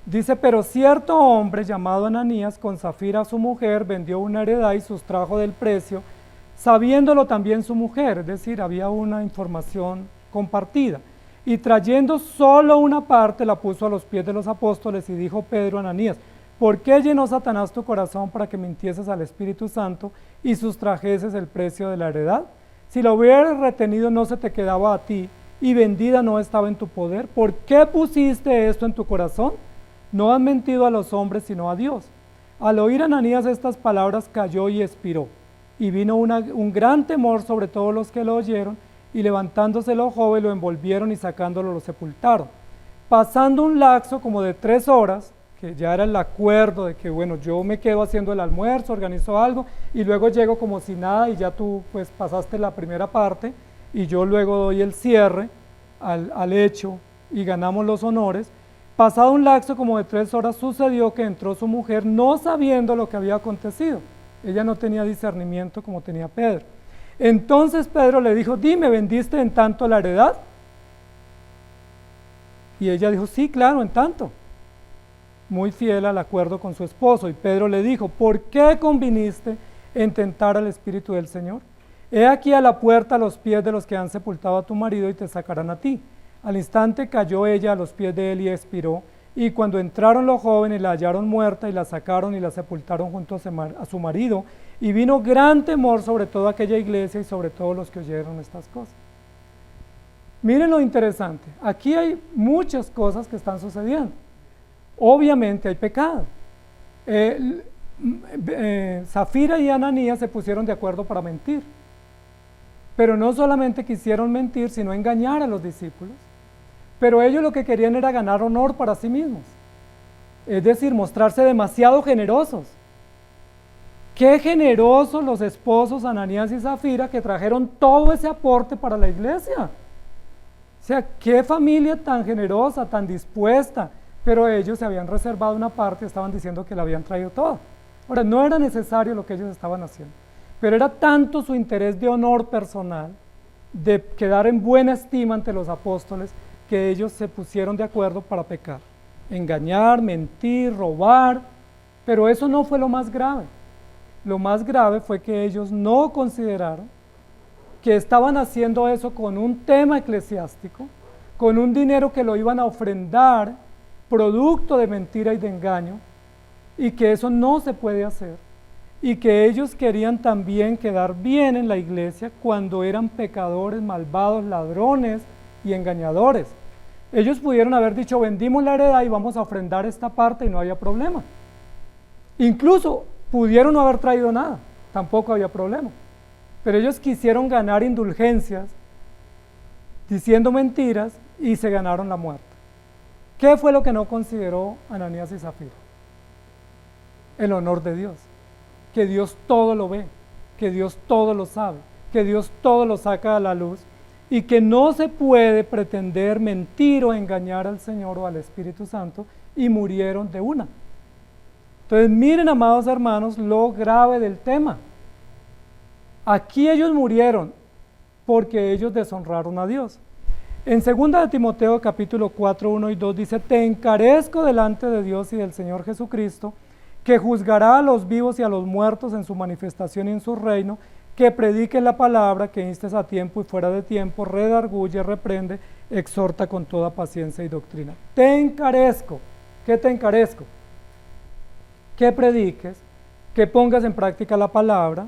A: Dice, pero cierto hombre llamado Ananías, con Zafira su mujer, vendió una heredad y sustrajo del precio, sabiéndolo también su mujer, es decir, había una información compartida. y trayendo solo una parte la puso a los pies de los apóstoles y dijo Pedro a Ananías, ¿por qué llenó Satanás tu corazón para que mintieses al Espíritu Santo y sustrajeses el precio de la heredad? Si lo hubieras retenido no se te quedaba a ti y vendida no estaba en tu poder. ¿Por qué pusiste esto en tu corazón? No has mentido a los hombres sino a Dios. Al oír Ananías estas palabras cayó y expiró, y vino un gran temor sobre todos los que lo oyeron, y levantándose los jóvenes lo envolvieron y sacándolo lo sepultaron. Pasando un lapso como de 3 horas, que ya era el acuerdo de que bueno, yo me quedo haciendo el almuerzo, organizo algo, y luego llego como si nada, y ya tú pues pasaste la primera parte, y yo luego doy el cierre al hecho, y ganamos los honores. Pasado un lapso como de 3 horas sucedió que entró su mujer no sabiendo lo que había acontecido. Ella no tenía discernimiento como tenía Pedro. Entonces Pedro le dijo, dime, ¿vendiste en tanto la heredad? Y ella dijo, sí, claro, en tanto. Muy fiel al acuerdo con su esposo. Y Pedro le dijo, ¿por qué conviniste en tentar al Espíritu del Señor? He aquí a la puerta a los pies de los que han sepultado a tu marido y te sacarán a ti. Al instante cayó ella a los pies de él y expiró, y cuando entraron los jóvenes la hallaron muerta y la sacaron y la sepultaron junto a su marido, y vino gran temor sobre toda aquella iglesia y sobre todos los que oyeron estas cosas. Miren lo interesante, aquí hay muchas cosas que están sucediendo. Obviamente hay pecado. Zafira y Ananías se pusieron de acuerdo para mentir, pero no solamente quisieron mentir, sino engañar a los discípulos. Pero ellos lo que querían era ganar honor para sí mismos, es decir, mostrarse demasiado generosos. Qué generosos los esposos Ananías y Zafira que trajeron todo ese aporte para la iglesia. O sea, qué familia tan generosa, tan dispuesta, pero ellos se habían reservado una parte y estaban diciendo que la habían traído toda. Ahora, no era necesario lo que ellos estaban haciendo, pero era tanto su interés de honor personal, de quedar en buena estima ante los apóstoles, que ellos se pusieron de acuerdo para pecar, engañar, mentir, robar, pero eso no fue lo más grave. Lo más grave fue que ellos no consideraron que estaban haciendo eso con un tema eclesiástico, con un dinero que lo iban a ofrendar, producto de mentira y de engaño, y que eso no se puede hacer, y que ellos querían también quedar bien en la iglesia cuando eran pecadores, malvados, ladrones y engañadores. Ellos pudieron haber dicho, vendimos la heredad y vamos a ofrendar esta parte y no había problema. Incluso pudieron no haber traído nada, tampoco había problema. Pero ellos quisieron ganar indulgencias, diciendo mentiras, y se ganaron la muerte. ¿Qué fue lo que no consideró Ananías y Zafira? El honor de Dios, que Dios todo lo ve, que Dios todo lo sabe, que Dios todo lo saca a la luz, y que no se puede pretender mentir o engañar al Señor o al Espíritu Santo, y murieron de una. Entonces miren, amados hermanos, lo grave del tema. Aquí ellos murieron porque ellos deshonraron a Dios. En 2 de Timoteo capítulo 4, 1 y 2 dice, te encarezco delante de Dios y del Señor Jesucristo, que juzgará a los vivos y a los muertos en su manifestación y en su reino, que prediques la palabra, que instes a tiempo y fuera de tiempo, redarguye, reprende, exhorta con toda paciencia y doctrina. Te encarezco. ¿Qué te encarezco? Que prediques, que pongas en práctica la palabra,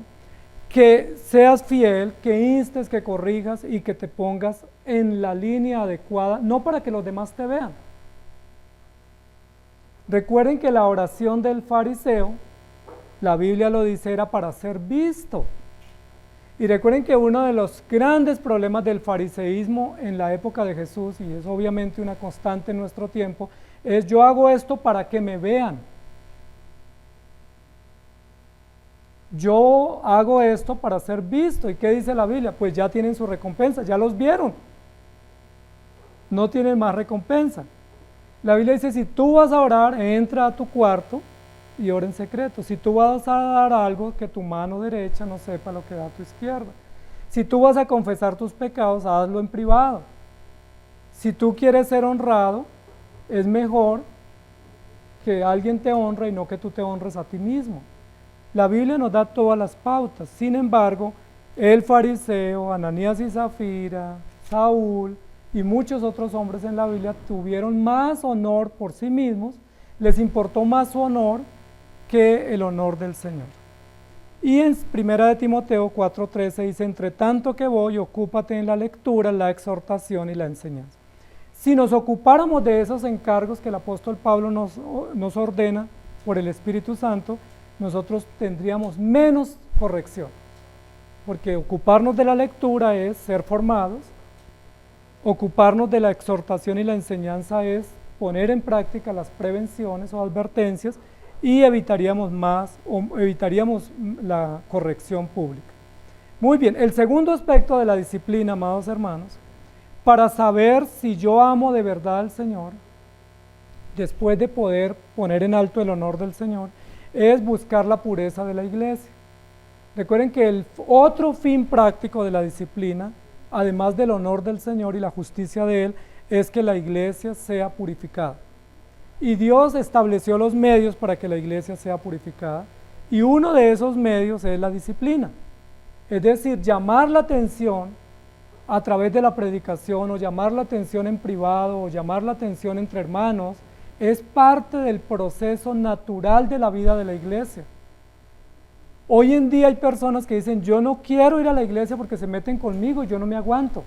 A: que seas fiel, que instes, que corrijas y que te pongas en la línea adecuada, no para que los demás te vean. Recuerden que la oración del fariseo, la Biblia lo dice, era para ser visto. Y recuerden que uno de los grandes problemas del fariseísmo en la época de Jesús, y es obviamente una constante en nuestro tiempo, es yo hago esto para que me vean. Yo hago esto para ser visto. ¿Y qué dice la Biblia? Pues ya tienen su recompensa, ya los vieron. No tienen más recompensa. La Biblia dice, si tú vas a orar, entra a tu cuarto y ora en secreto. Si tú vas a dar algo, que tu mano derecha no sepa lo que da tu izquierda. Si tú vas a confesar tus pecados, hazlo en privado. Si tú quieres ser honrado, es mejor que alguien te honre y no que tú te honres a ti mismo. La Biblia nos da todas las pautas. Sin embargo, el fariseo, Ananías y Zafira, Saúl, y muchos otros hombres en la Biblia tuvieron más honor por sí mismos, les importó más su honor que el honor del Señor. Y en 1 de Timoteo 4:13 dice, entre tanto que voy, ocúpate en la lectura, la exhortación y la enseñanza. Si nos ocupáramos de esos encargos que el apóstol Pablo nos ordena por el Espíritu Santo, nosotros tendríamos menos corrección, porque ocuparnos de la lectura es ser formados, ocuparnos de la exhortación y la enseñanza es poner en práctica las prevenciones o advertencias y evitaríamos la corrección pública. Muy bien, el segundo aspecto de la disciplina, amados hermanos, para saber si yo amo de verdad al Señor, después de poder poner en alto el honor del Señor, es buscar la pureza de la iglesia. Recuerden que el otro fin práctico de la disciplina, además del honor del Señor y la justicia de Él, es que la iglesia sea purificada. Y Dios estableció los medios para que la iglesia sea purificada, y uno de esos medios es la disciplina. Es decir, llamar la atención a través de la predicación, o llamar la atención en privado, o llamar la atención entre hermanos, es parte del proceso natural de la vida de la iglesia. Hoy en día hay personas que dicen, yo no quiero ir a la iglesia porque se meten conmigo y yo no me aguanto.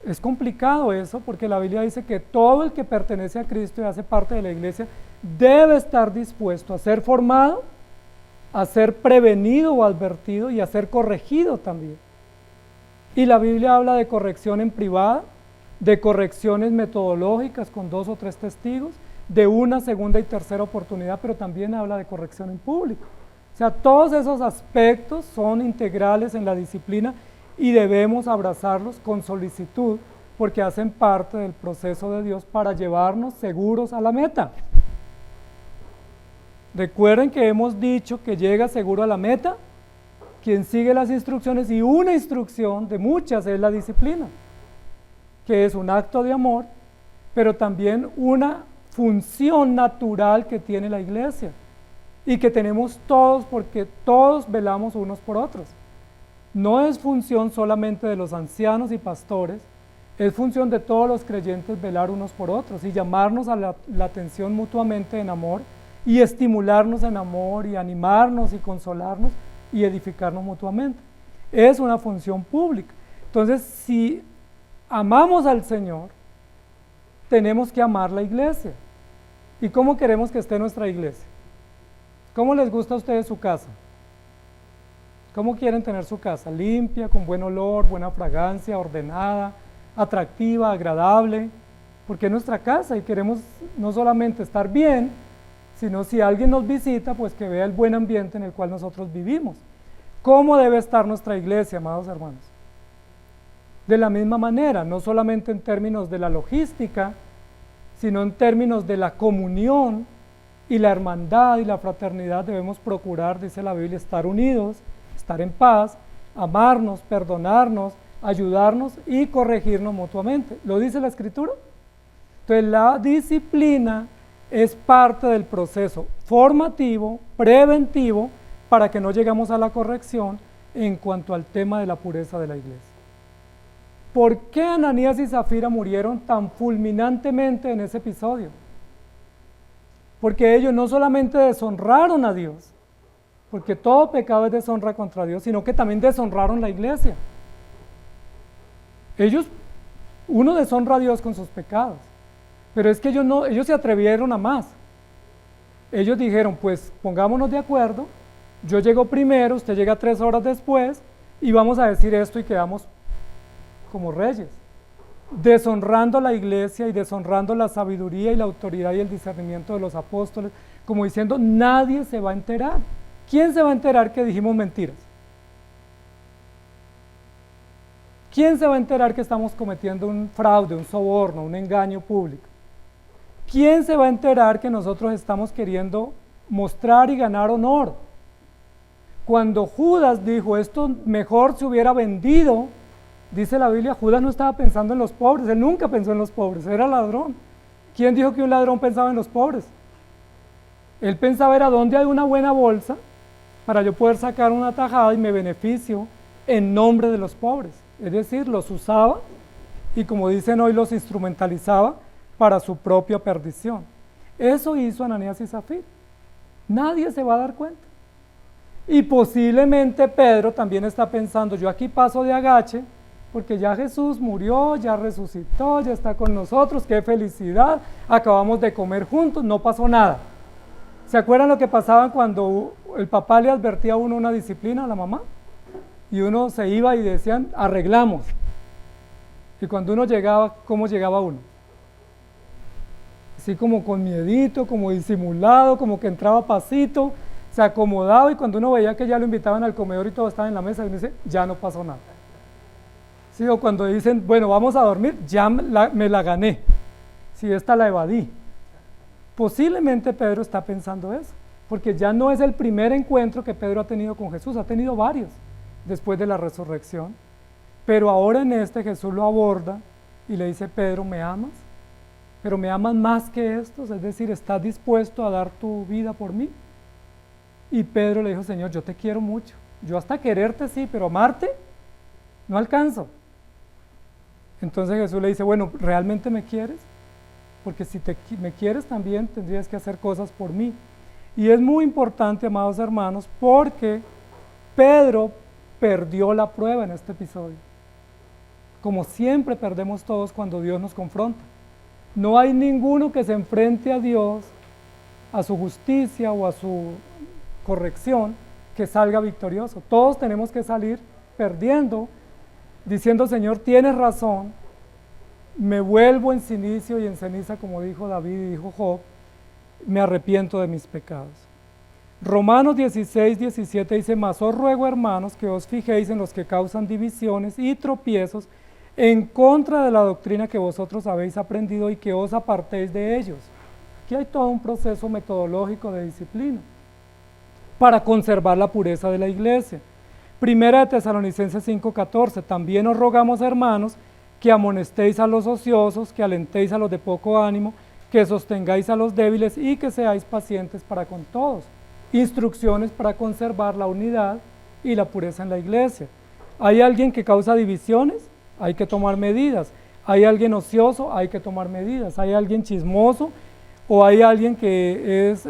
A: Es complicado eso, porque la Biblia dice que todo el que pertenece a Cristo y hace parte de la iglesia debe estar dispuesto a ser formado, a ser prevenido o advertido y a ser corregido también. Y la Biblia habla de corrección en privada, de correcciones metodológicas con 2 o 3 testigos, de una segunda y tercera oportunidad, pero también habla de corrección en público. O sea, todos esos aspectos son integrales en la disciplina y debemos abrazarlos con solicitud, porque hacen parte del proceso de Dios para llevarnos seguros a la meta. Recuerden que hemos dicho que llega seguro a la meta quien sigue las instrucciones, y una instrucción de muchas es la disciplina, que es un acto de amor, pero también una función natural que tiene la iglesia y que tenemos todos, porque todos velamos unos por otros. No es función solamente de los ancianos y pastores, es función de todos los creyentes velar unos por otros y llamarnos a la atención mutuamente en amor, y estimularnos en amor, y animarnos y consolarnos y edificarnos mutuamente. Es una función pública. Entonces, si amamos al Señor, tenemos que amar la iglesia. ¿Y cómo queremos que esté nuestra iglesia? ¿Cómo les gusta a ustedes su casa? ¿Cómo quieren tener su casa? Limpia, con buen olor, buena fragancia, ordenada, atractiva, agradable, porque es nuestra casa y queremos no solamente estar bien, sino si alguien nos visita, pues que vea el buen ambiente en el cual nosotros vivimos. ¿Cómo debe estar nuestra iglesia, amados hermanos? De la misma manera, no solamente en términos de la logística, sino en términos de la comunión y la hermandad y la fraternidad. Debemos procurar, dice la Biblia, estar unidos, estar en paz, amarnos, perdonarnos, ayudarnos y corregirnos mutuamente. ¿Lo dice la Escritura? Entonces, la disciplina es parte del proceso formativo, preventivo, para que no lleguemos a la corrección en cuanto al tema de la pureza de la iglesia. ¿Por qué Ananías y Zafira murieron tan fulminantemente en ese episodio? Porque ellos no solamente deshonraron a Dios, porque todo pecado es deshonra contra Dios, sino que también deshonraron la iglesia. Uno deshonra a Dios con sus pecados, pero es que ellos se atrevieron a más. Ellos dijeron, pues pongámonos de acuerdo, yo llego primero, usted llega 3 horas después, y vamos a decir esto y quedamos como reyes, deshonrando la iglesia y deshonrando la sabiduría y la autoridad y el discernimiento de los apóstoles, como diciendo, nadie se va a enterar. ¿Quién se va a enterar que dijimos mentiras? ¿Quién se va a enterar que estamos cometiendo un fraude, un soborno, un engaño público? ¿Quién se va a enterar que nosotros estamos queriendo mostrar y ganar honor? Cuando Judas dijo, esto mejor se hubiera vendido, dice la Biblia, Judas no estaba pensando en los pobres, él nunca pensó en los pobres, era ladrón. ¿Quién dijo que un ladrón pensaba en los pobres? Él pensaba era dónde hay una buena bolsa para yo poder sacar una tajada y me beneficio en nombre de los pobres. Es decir, los usaba y como dicen hoy, los instrumentalizaba para su propia perdición. Eso hizo Ananías y Zafira. Nadie se va a dar cuenta. Y posiblemente Pedro también está pensando, yo aquí paso de agache, porque ya Jesús murió, ya resucitó, ya está con nosotros, qué felicidad, acabamos de comer juntos, no pasó nada. ¿Se acuerdan lo que pasaba cuando el papá le advertía a uno una disciplina a la mamá? Y uno se iba y decían, arreglamos. Y cuando uno llegaba, ¿cómo llegaba uno? Así como con miedito, como disimulado, como que entraba pasito, se acomodaba, y cuando uno veía que ya lo invitaban al comedor y todo estaba en la mesa, uno dice, ya no pasó nada. Sí, o cuando dicen, bueno, vamos a dormir, ya me la gané. Sí, esta la evadí. Posiblemente Pedro está pensando eso, porque ya no es el primer encuentro que Pedro ha tenido con Jesús, ha tenido varios después de la resurrección, pero ahora en este Jesús lo aborda y le dice, Pedro, ¿me amas? Pero ¿me amas más que estos? Es decir, ¿estás dispuesto a dar tu vida por mí? Y Pedro le dijo, Señor, yo te quiero mucho, yo hasta quererte sí, pero amarte no alcanzo. Entonces Jesús le dice, bueno, ¿realmente me quieres? Porque si me quieres también tendrías que hacer cosas por mí. Y es muy importante, amados hermanos, porque Pedro perdió la prueba en este episodio. Como siempre perdemos todos cuando Dios nos confronta. No hay ninguno que se enfrente a Dios, a su justicia o a su corrección, que salga victorioso. Todos tenemos que salir perdiendo, diciendo, Señor, tienes razón, me vuelvo en silicio y en ceniza, como dijo David y dijo Job, me arrepiento de mis pecados. Romanos 16, 17 dice, mas os ruego, hermanos, que os fijéis en los que causan divisiones y tropiezos en contra de la doctrina que vosotros habéis aprendido y que os apartéis de ellos. Aquí hay todo un proceso metodológico de disciplina para conservar la pureza de la iglesia. Primera de Tesalonicenses 5:14, también os rogamos, hermanos, que amonestéis a los ociosos, que alentéis a los de poco ánimo, que sostengáis a los débiles y que seáis pacientes para con todos. Instrucciones para conservar la unidad y la pureza en la iglesia. ¿Hay alguien que causa divisiones? Hay que tomar medidas. ¿Hay alguien ocioso? Hay que tomar medidas. ¿Hay alguien chismoso? ¿O hay alguien que es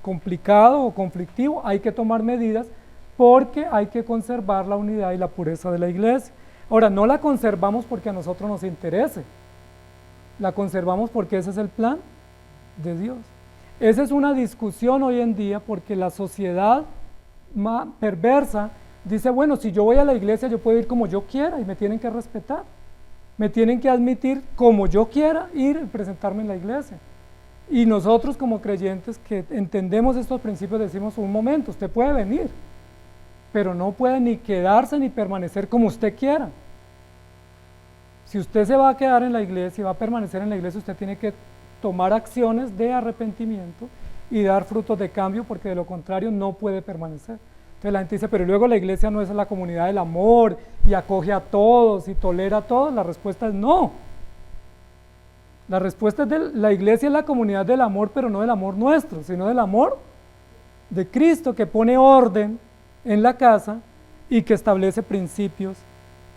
A: complicado o conflictivo? Hay que tomar medidas porque hay que conservar la unidad y la pureza de la iglesia. Ahora, no la conservamos porque a nosotros nos interese, la conservamos porque ese es el plan de Dios. Esa es una discusión hoy en día porque la sociedad perversa dice, bueno, si yo voy a la iglesia yo puedo ir como yo quiera y me tienen que respetar, me tienen que admitir como yo quiera ir y presentarme en la iglesia. Y nosotros como creyentes que entendemos estos principios decimos, un momento, usted puede venir, pero no puede ni quedarse ni permanecer como usted quiera. Si usted se va a quedar en la iglesia y va a permanecer en la iglesia, usted tiene que tomar acciones de arrepentimiento y dar frutos de cambio, porque de lo contrario no puede permanecer. Entonces la gente dice, pero luego la iglesia no es la comunidad del amor y acoge a todos y tolera a todos. La respuesta es no. La respuesta es la iglesia es la comunidad del amor, pero no del amor nuestro, sino del amor de Cristo, que pone orden en la casa y que establece principios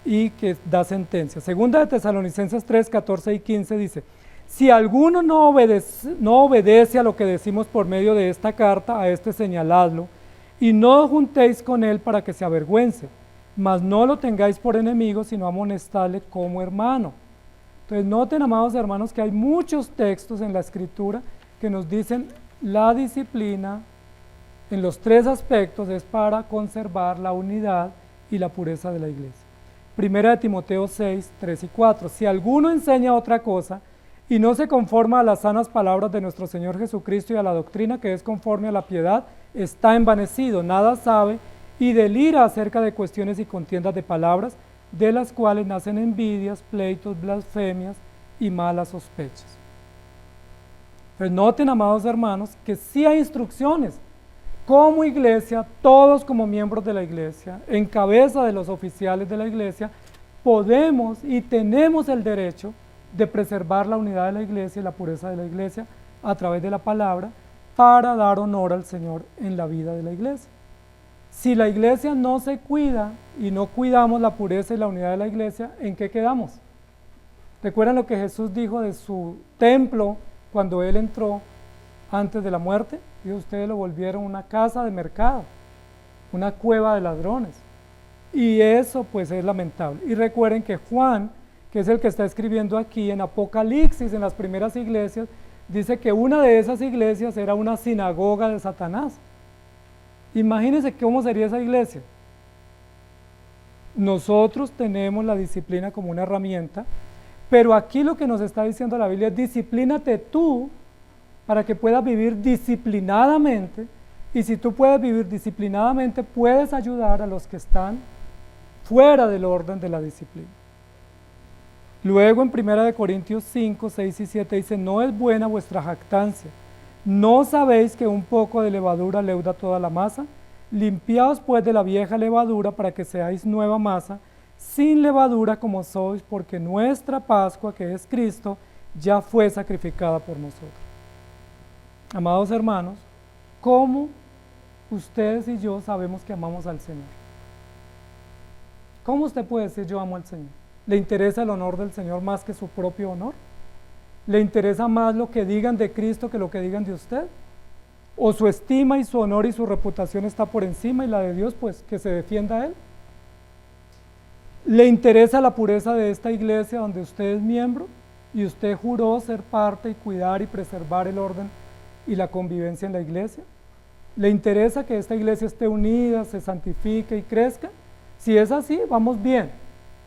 A: y que da sentencias. Segunda de Tesalonicenses 3, 14 y 15 dice, si alguno no obedece a lo que decimos por medio de esta carta, a este señaladlo, y no juntéis con él para que se avergüence, mas no lo tengáis por enemigo, sino amonestadle como hermano. Entonces noten, amados hermanos, que hay muchos textos en la Escritura que nos dicen la disciplina en los tres aspectos es para conservar la unidad y la pureza de la iglesia. Primera de Timoteo 6, 3 y 4. Si alguno enseña otra cosa y no se conforma a las sanas palabras de nuestro Señor Jesucristo y a la doctrina que es conforme a la piedad, está envanecido, nada sabe y delira acerca de cuestiones y contiendas de palabras, de las cuales nacen envidias, pleitos, blasfemias y malas sospechas. Pues noten, amados hermanos, que sí hay instrucciones. Como iglesia, todos como miembros de la iglesia, en cabeza de los oficiales de la iglesia, podemos y tenemos el derecho de preservar la unidad de la iglesia y la pureza de la iglesia a través de la palabra para dar honor al Señor en la vida de la iglesia. Si la iglesia no se cuida y no cuidamos la pureza y la unidad de la iglesia, ¿en qué quedamos? ¿Recuerdan lo que Jesús dijo de su templo cuando Él entró antes de la muerte? Dijo, ustedes lo volvieron una casa de mercado, una cueva de ladrones. Y eso pues es lamentable. Y recuerden que Juan, que es el que está escribiendo aquí en Apocalipsis, en las primeras iglesias, dice que una de esas iglesias era una sinagoga de Satanás. Imagínense cómo sería esa iglesia. Nosotros tenemos la disciplina como una herramienta, pero aquí lo que nos está diciendo la Biblia es disciplínate tú para que puedas vivir disciplinadamente, y si tú puedes vivir disciplinadamente, puedes ayudar a los que están fuera del orden de la disciplina. Luego en 1 Corintios 5, 6 y 7 dice, no es buena vuestra jactancia. ¿No sabéis que un poco de levadura leuda toda la masa? Limpiaos pues de la vieja levadura para que seáis nueva masa, sin levadura como sois, porque nuestra Pascua, que es Cristo, ya fue sacrificada por nosotros. Amados hermanos, ¿cómo ustedes y yo sabemos que amamos al Señor? ¿Cómo usted puede decir yo amo al Señor? ¿Le interesa el honor del Señor más que su propio honor? ¿Le interesa más lo que digan de Cristo que lo que digan de usted? ¿O su estima y su honor y su reputación está por encima y la de Dios, pues que se defienda a Él? ¿Le interesa la pureza de esta iglesia donde usted es miembro y usted juró ser parte y cuidar y preservar el orden y la convivencia en la iglesia? ¿Le interesa que esta iglesia esté unida, se santifique y crezca? Si es así, vamos bien.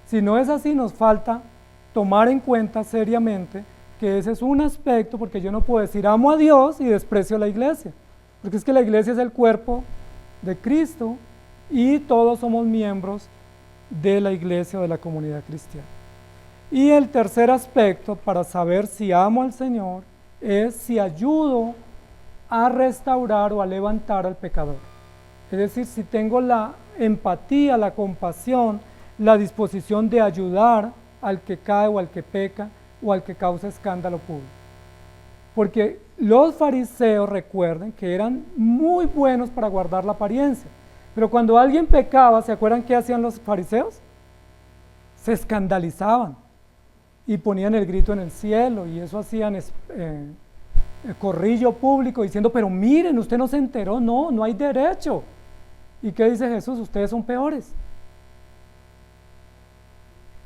A: Si no es así, nos falta tomar en cuenta seriamente que ese es un aspecto, porque yo no puedo decir amo a Dios y desprecio a la iglesia, porque es que la iglesia es el cuerpo de Cristo y todos somos miembros de la iglesia o de la comunidad cristiana. Y el tercer aspecto para saber si amo al Señor es si ayudo a restaurar o a levantar al pecador. Es decir, si tengo la empatía, la compasión, la disposición de ayudar al que cae o al que peca o al que causa escándalo público. Porque los fariseos, recuerden, que eran muy buenos para guardar la apariencia, pero cuando alguien pecaba, ¿se acuerdan qué hacían los fariseos? Se escandalizaban y ponían el grito en el cielo, y eso hacían corrillo público diciendo, pero miren, usted no se enteró, no hay derecho. ¿Y qué dice Jesús? Ustedes son peores.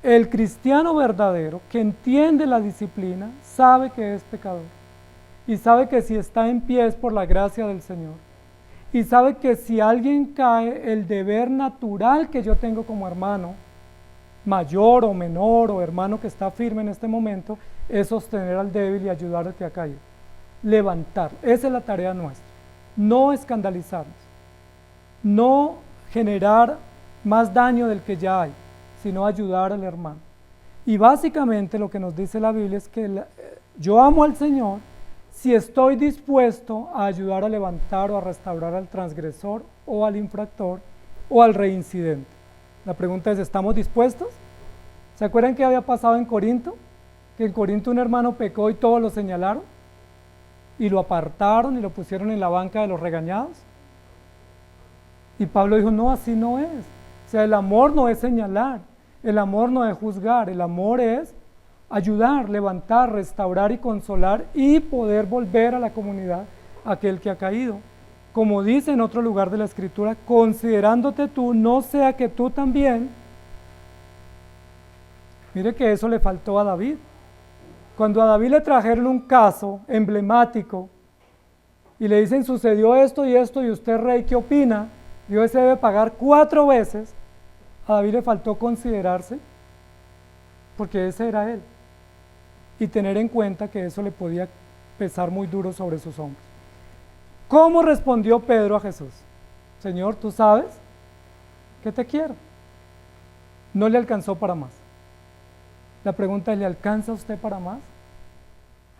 A: El cristiano verdadero que entiende la disciplina sabe que es pecador y sabe que si está en pie es por la gracia del Señor, y sabe que si alguien cae, el deber natural que yo tengo como hermano, mayor o menor o hermano que está firme en este momento, es sostener al débil y ayudar al que ha caído, levantar. Esa es la tarea nuestra, no escandalizarnos, no generar más daño del que ya hay, sino ayudar al hermano. Y básicamente lo que nos dice la Biblia es que yo amo al Señor si estoy dispuesto a ayudar a levantar o a restaurar al transgresor o al infractor o al reincidente. La pregunta es, ¿estamos dispuestos? ¿Se acuerdan qué había pasado en Corinto? Que en Corinto un hermano pecó y todos lo señalaron y lo apartaron y lo pusieron en la banca de los regañados. Y Pablo dijo, no, así no es. O sea, el amor no es señalar, el amor no es juzgar, el amor es ayudar, levantar, restaurar y consolar y poder volver a la comunidad aquel que ha caído. Como dice en otro lugar de la Escritura, considerándote tú, no sea que tú también. Mire que eso le faltó a David. Cuando a David le trajeron un caso emblemático y le dicen sucedió esto y usted rey, ¿qué opina? Dios se debe pagar 4 veces. A David le faltó considerarse, porque ese era él, y tener en cuenta que eso le podía pesar muy duro sobre sus hombros. ¿Cómo respondió Pedro a Jesús? Señor, tú sabes que te quiero. No le alcanzó para más. La pregunta es, ¿le alcanza a usted para más?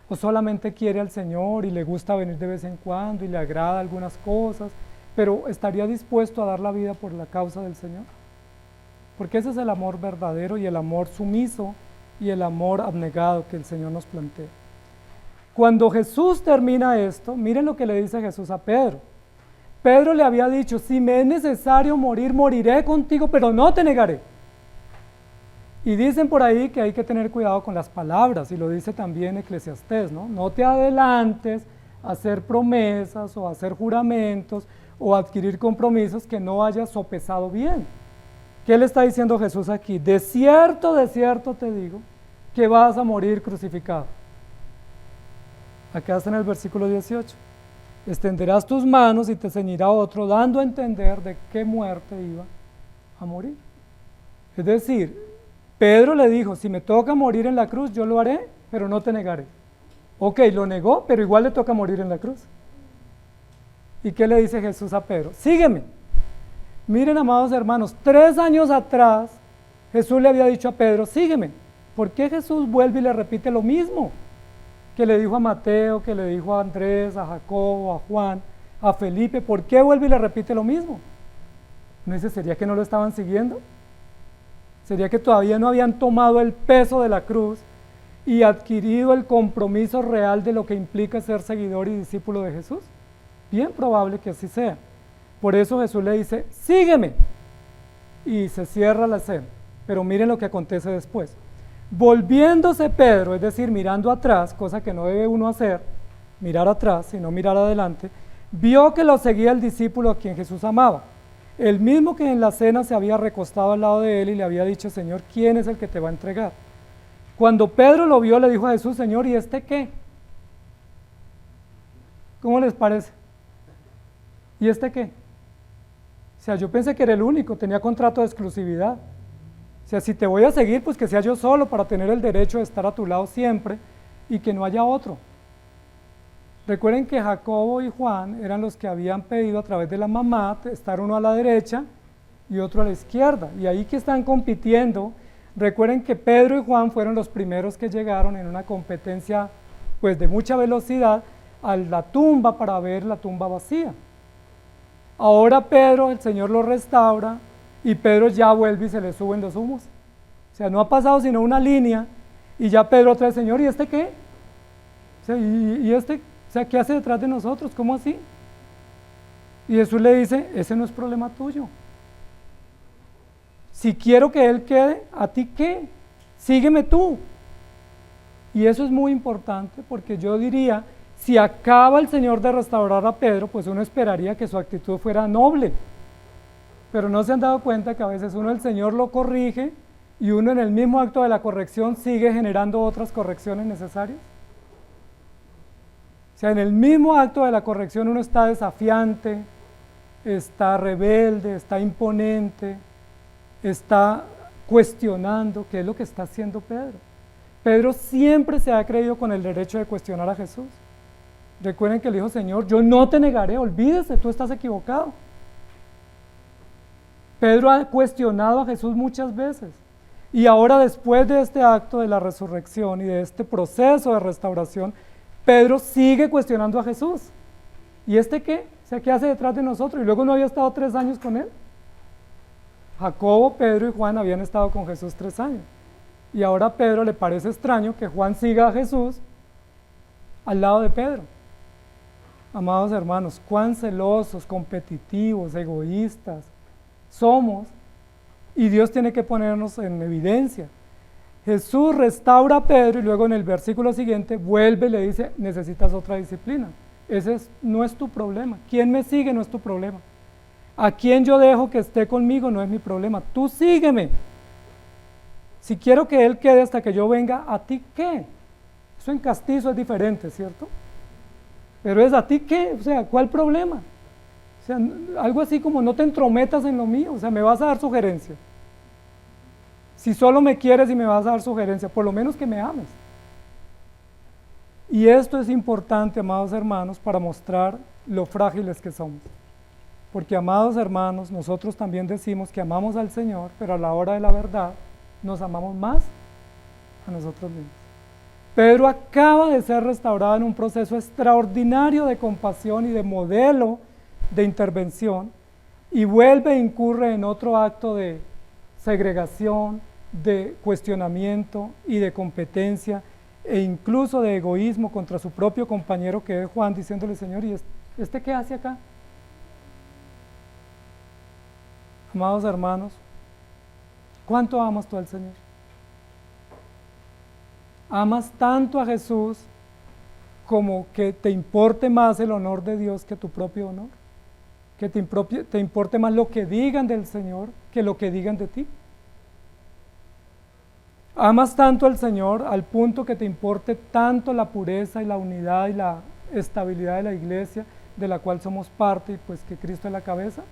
A: ¿O solamente quiere al Señor y le gusta venir de vez en cuando y le agrada algunas cosas, pero estaría dispuesto a dar la vida por la causa del Señor? Porque ese es el amor verdadero y el amor sumiso y el amor abnegado que el Señor nos plantea. Cuando Jesús termina esto, miren lo que le dice Jesús a Pedro. Pedro le había dicho, si me es necesario morir, moriré contigo, pero no te negaré. Y dicen por ahí que hay que tener cuidado con las palabras, y lo dice también Eclesiastés, ¿no? No te adelantes a hacer promesas o a hacer juramentos o a adquirir compromisos que no hayas sopesado bien. ¿Qué le está diciendo Jesús aquí? De cierto te digo, que vas a morir crucificado. Acá está en el versículo 18. Extenderás tus manos y te ceñirá otro, dando a entender de qué muerte iba a morir. Es decir, Pedro le dijo, si me toca morir en la cruz, yo lo haré, pero no te negaré. Ok, lo negó, pero igual le toca morir en la cruz. ¿Y qué le dice Jesús a Pedro? Sígueme. Miren, amados hermanos, 3 años atrás, Jesús le había dicho a Pedro, sígueme. ¿Por qué Jesús vuelve y le repite lo mismo que le dijo a Mateo, que le dijo a Andrés, a Jacobo, a Juan, a Felipe? ¿Por qué vuelve y le repite lo mismo? ¿No dice, sería que no lo estaban siguiendo? ¿Sería que todavía no habían tomado el peso de la cruz y adquirido el compromiso real de lo que implica ser seguidor y discípulo de Jesús? Bien probable que así sea. Por eso Jesús le dice, sígueme. Y se cierra la escena. Pero miren lo que acontece después. Volviéndose Pedro, es decir, mirando atrás, cosa que no debe uno hacer, mirar atrás, sino mirar adelante, vio que lo seguía el discípulo a quien Jesús amaba. El mismo que en la cena se había recostado al lado de él y le había dicho, Señor, ¿quién es el que te va a entregar? Cuando Pedro lo vio, le dijo a Jesús, Señor, ¿y este qué? ¿Cómo les parece? ¿Y este qué? O sea, yo pensé que era el único, tenía contrato de exclusividad. O sea, si te voy a seguir, pues que sea yo solo para tener el derecho de estar a tu lado siempre y que no haya otro. Recuerden que Jacobo y Juan eran los que habían pedido a través de la mamá estar uno a la derecha y otro a la izquierda. Y ahí que están compitiendo, recuerden que Pedro y Juan fueron los primeros que llegaron en una competencia pues de mucha velocidad a la tumba para ver la tumba vacía. Ahora Pedro, el Señor lo restaura y Pedro ya vuelve y se le suben los humos. O sea, no ha pasado sino una línea y ya Pedro trae, Señor, ¿y este qué? O sea, ¿y este? O sea, ¿qué hace detrás de nosotros? ¿Cómo así? Y Jesús le dice, ese no es problema tuyo. Si quiero que Él quede, ¿a ti qué? Sígueme tú. Y eso es muy importante porque yo diría, si acaba el Señor de restaurar a Pedro, pues uno esperaría que su actitud fuera noble. Pero no se han dado cuenta que a veces uno el Señor lo corrige y uno en el mismo acto de la corrección sigue generando otras correcciones necesarias. O sea, en el mismo acto de la corrección uno está desafiante, está rebelde, está imponente, está cuestionando, ¿qué es lo que está haciendo Pedro? Pedro siempre se ha creído con el derecho de cuestionar a Jesús. Recuerden que le dijo, Señor, yo no te negaré, olvídese, tú estás equivocado. Pedro ha cuestionado a Jesús muchas veces. Y ahora, después de este acto de la resurrección y de este proceso de restauración, Pedro sigue cuestionando a Jesús. ¿Y este qué? O sea, ¿qué hace detrás de nosotros? Y luego no había estado 3 años con él. Jacobo, Pedro y Juan habían estado con Jesús 3 años. Y ahora a Pedro le parece extraño que Juan siga a Jesús al lado de Pedro. Amados hermanos, cuán celosos, competitivos, egoístas somos, y Dios tiene que ponernos en evidencia. Jesús restaura a Pedro y luego en el versículo siguiente vuelve y le dice, necesitas otra disciplina. Ese no es tu problema. ¿Quién me sigue? No es tu problema. ¿A quién yo dejo que esté conmigo? No es mi problema. Tú sígueme. Si quiero que Él quede hasta que yo venga, ¿a ti qué? Eso en castizo es diferente, ¿cierto? Pero es ¿a ti qué? O sea, ¿cuál problema? O sea, algo así como no te entrometas en lo mío, o sea, me vas a dar sugerencia. Si solo me quieres y me vas a dar sugerencia, por lo menos que me ames. Y esto es importante, amados hermanos, para mostrar lo frágiles que somos. Porque, amados hermanos, nosotros también decimos que amamos al Señor, pero a la hora de la verdad nos amamos más a nosotros mismos. Pedro acaba de ser restaurado en un proceso extraordinario de compasión y de modelo de intervención y vuelve e incurre en otro acto de segregación, de cuestionamiento y de competencia e incluso de egoísmo contra su propio compañero que es Juan, diciéndole, Señor, ¿y este qué hace acá? Amados hermanos, ¿cuánto amas tú al Señor? ¿Amas tanto a Jesús como que te importe más el honor de Dios que tu propio honor? ¿Que te importe más lo que digan del Señor que lo que digan de ti? ¿Amas tanto al Señor al punto que te importe tanto la pureza y la unidad y la estabilidad de la iglesia de la cual somos parte y pues que Cristo es la cabeza?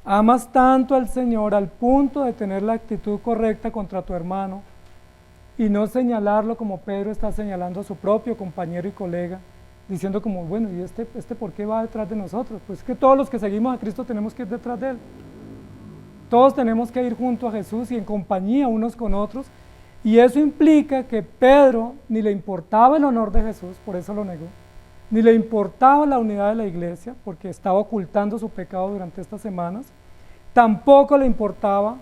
A: ¿Amas tanto al Señor al punto de tener la actitud correcta contra tu hermano y no señalarlo como Pedro está señalando a su propio compañero y colega, diciendo como, bueno, ¿y este por qué va detrás de nosotros? Pues que todos los que seguimos a Cristo tenemos que ir detrás de Él. Todos tenemos que ir junto a Jesús y en compañía unos con otros, y eso implica que Pedro ni le importaba el honor de Jesús, por eso lo negó, ni le importaba la unidad de la iglesia, porque estaba ocultando su pecado durante estas semanas, tampoco le importaba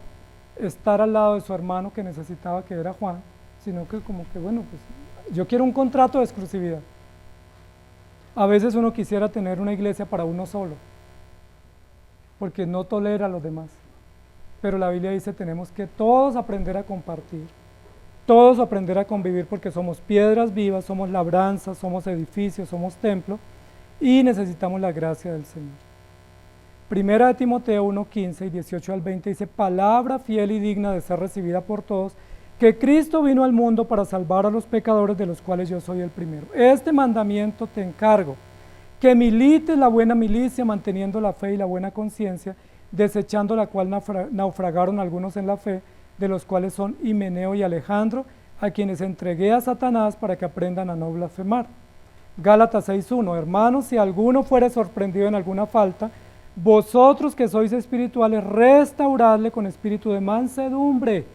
A: estar al lado de su hermano que necesitaba, que era Juan, sino que como que, bueno, pues yo quiero un contrato de exclusividad. A veces uno quisiera tener una iglesia para uno solo, porque no tolera a los demás. Pero la Biblia dice tenemos que todos aprender a compartir, todos aprender a convivir porque somos piedras vivas, somos labranzas, somos edificios, somos templo y necesitamos la gracia del Señor. Primera de Timoteo 1:15 y 18 al 20 dice, palabra fiel y digna de ser recibida por todos, que Cristo vino al mundo para salvar a los pecadores de los cuales yo soy el primero. Este mandamiento te encargo, que milites la buena milicia manteniendo la fe y la buena conciencia, desechando la cual naufragaron algunos en la fe, de los cuales son Himeneo y Alejandro, a quienes entregué a Satanás para que aprendan a no blasfemar. Gálatas 6:1, hermanos, si alguno fuere sorprendido en alguna falta, vosotros que sois espirituales, restauradle con espíritu de mansedumbre,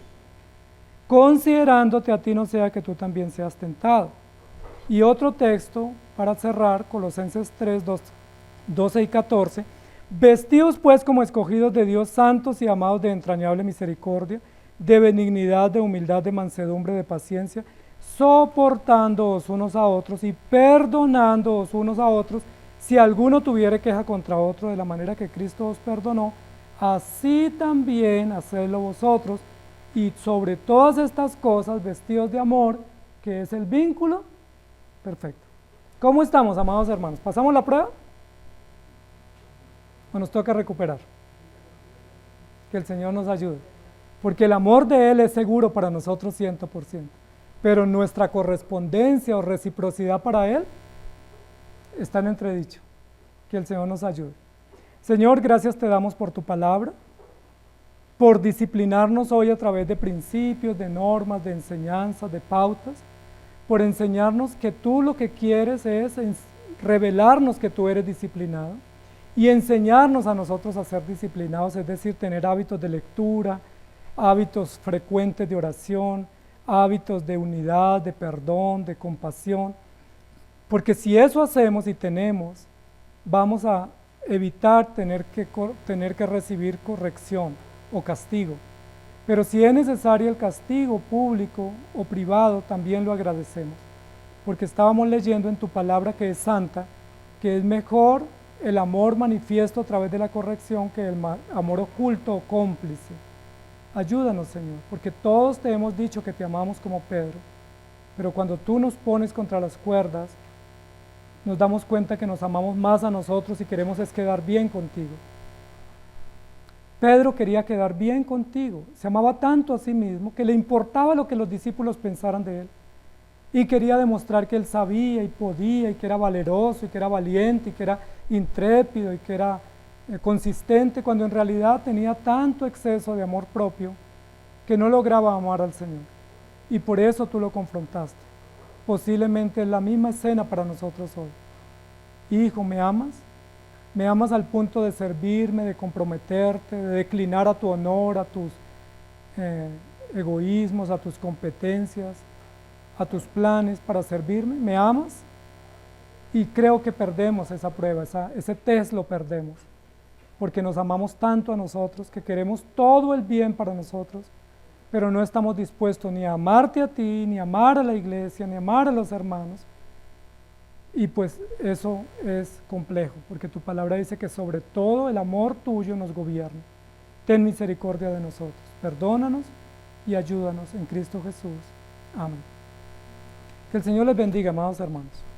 A: considerándote a ti no sea que tú también seas tentado. Y otro texto para cerrar, Colosenses 3:12 y 14, vestidos pues como escogidos de Dios, santos y amados de entrañable misericordia, de benignidad, de humildad, de mansedumbre, de paciencia, soportándoos unos a otros y perdonándoos unos a otros, si alguno tuviere queja contra otro, de la manera que Cristo os perdonó, así también hacedlo vosotros, y sobre todas estas cosas vestidos de amor, que es el vínculo perfecto. ¿Cómo estamos, amados hermanos? ¿Pasamos la prueba? ¿O nos toca recuperar? Que el Señor nos ayude, porque el amor de Él es seguro para nosotros 100%, pero nuestra correspondencia o reciprocidad para Él está en entredicho. Que el Señor nos ayude. Señor, gracias te damos por tu palabra, por disciplinarnos hoy a través de principios, de normas, de enseñanzas, de pautas, por enseñarnos que tú lo que quieres es revelarnos que tú eres disciplinado y enseñarnos a nosotros a ser disciplinados, es decir, tener hábitos de lectura, hábitos frecuentes de oración, hábitos de unidad, de perdón, de compasión, porque si eso hacemos y tenemos, vamos a evitar tener que recibir corrección o castigo. Pero si es necesario el castigo público o privado, también lo agradecemos, porque estábamos leyendo en tu palabra que es santa, que es mejor el amor manifiesto a través de la corrección que el amor oculto o cómplice. Ayúdanos, Señor, porque todos te hemos dicho que te amamos como Pedro, pero cuando tú nos pones contra las cuerdas, nos damos cuenta que nos amamos más a nosotros y queremos es quedar bien contigo. Pedro quería quedar bien contigo, se amaba tanto a sí mismo que le importaba lo que los discípulos pensaran de él y quería demostrar que él sabía y podía y que era valeroso y que era valiente y que era intrépido y que era consistente, cuando en realidad tenía tanto exceso de amor propio que no lograba amar al Señor, y por eso tú lo confrontaste. Posiblemente es la misma escena para nosotros hoy. Hijo, ¿me amas? ¿Me amas al punto de servirme, de comprometerte, de declinar a tu honor, a tus egoísmos, a tus competencias, a tus planes para servirme? ¿Me amas? Y creo que perdemos esa prueba, ese test lo perdemos, porque nos amamos tanto a nosotros, que queremos todo el bien para nosotros, pero no estamos dispuestos ni a amarte a ti, ni a amar a la iglesia, ni a amar a los hermanos, Y pues eso es complejo, porque tu palabra dice que sobre todo el amor tuyo nos gobierna. Ten misericordia de nosotros, perdónanos y ayúdanos en Cristo Jesús. Amén. Que el Señor les bendiga, amados hermanos.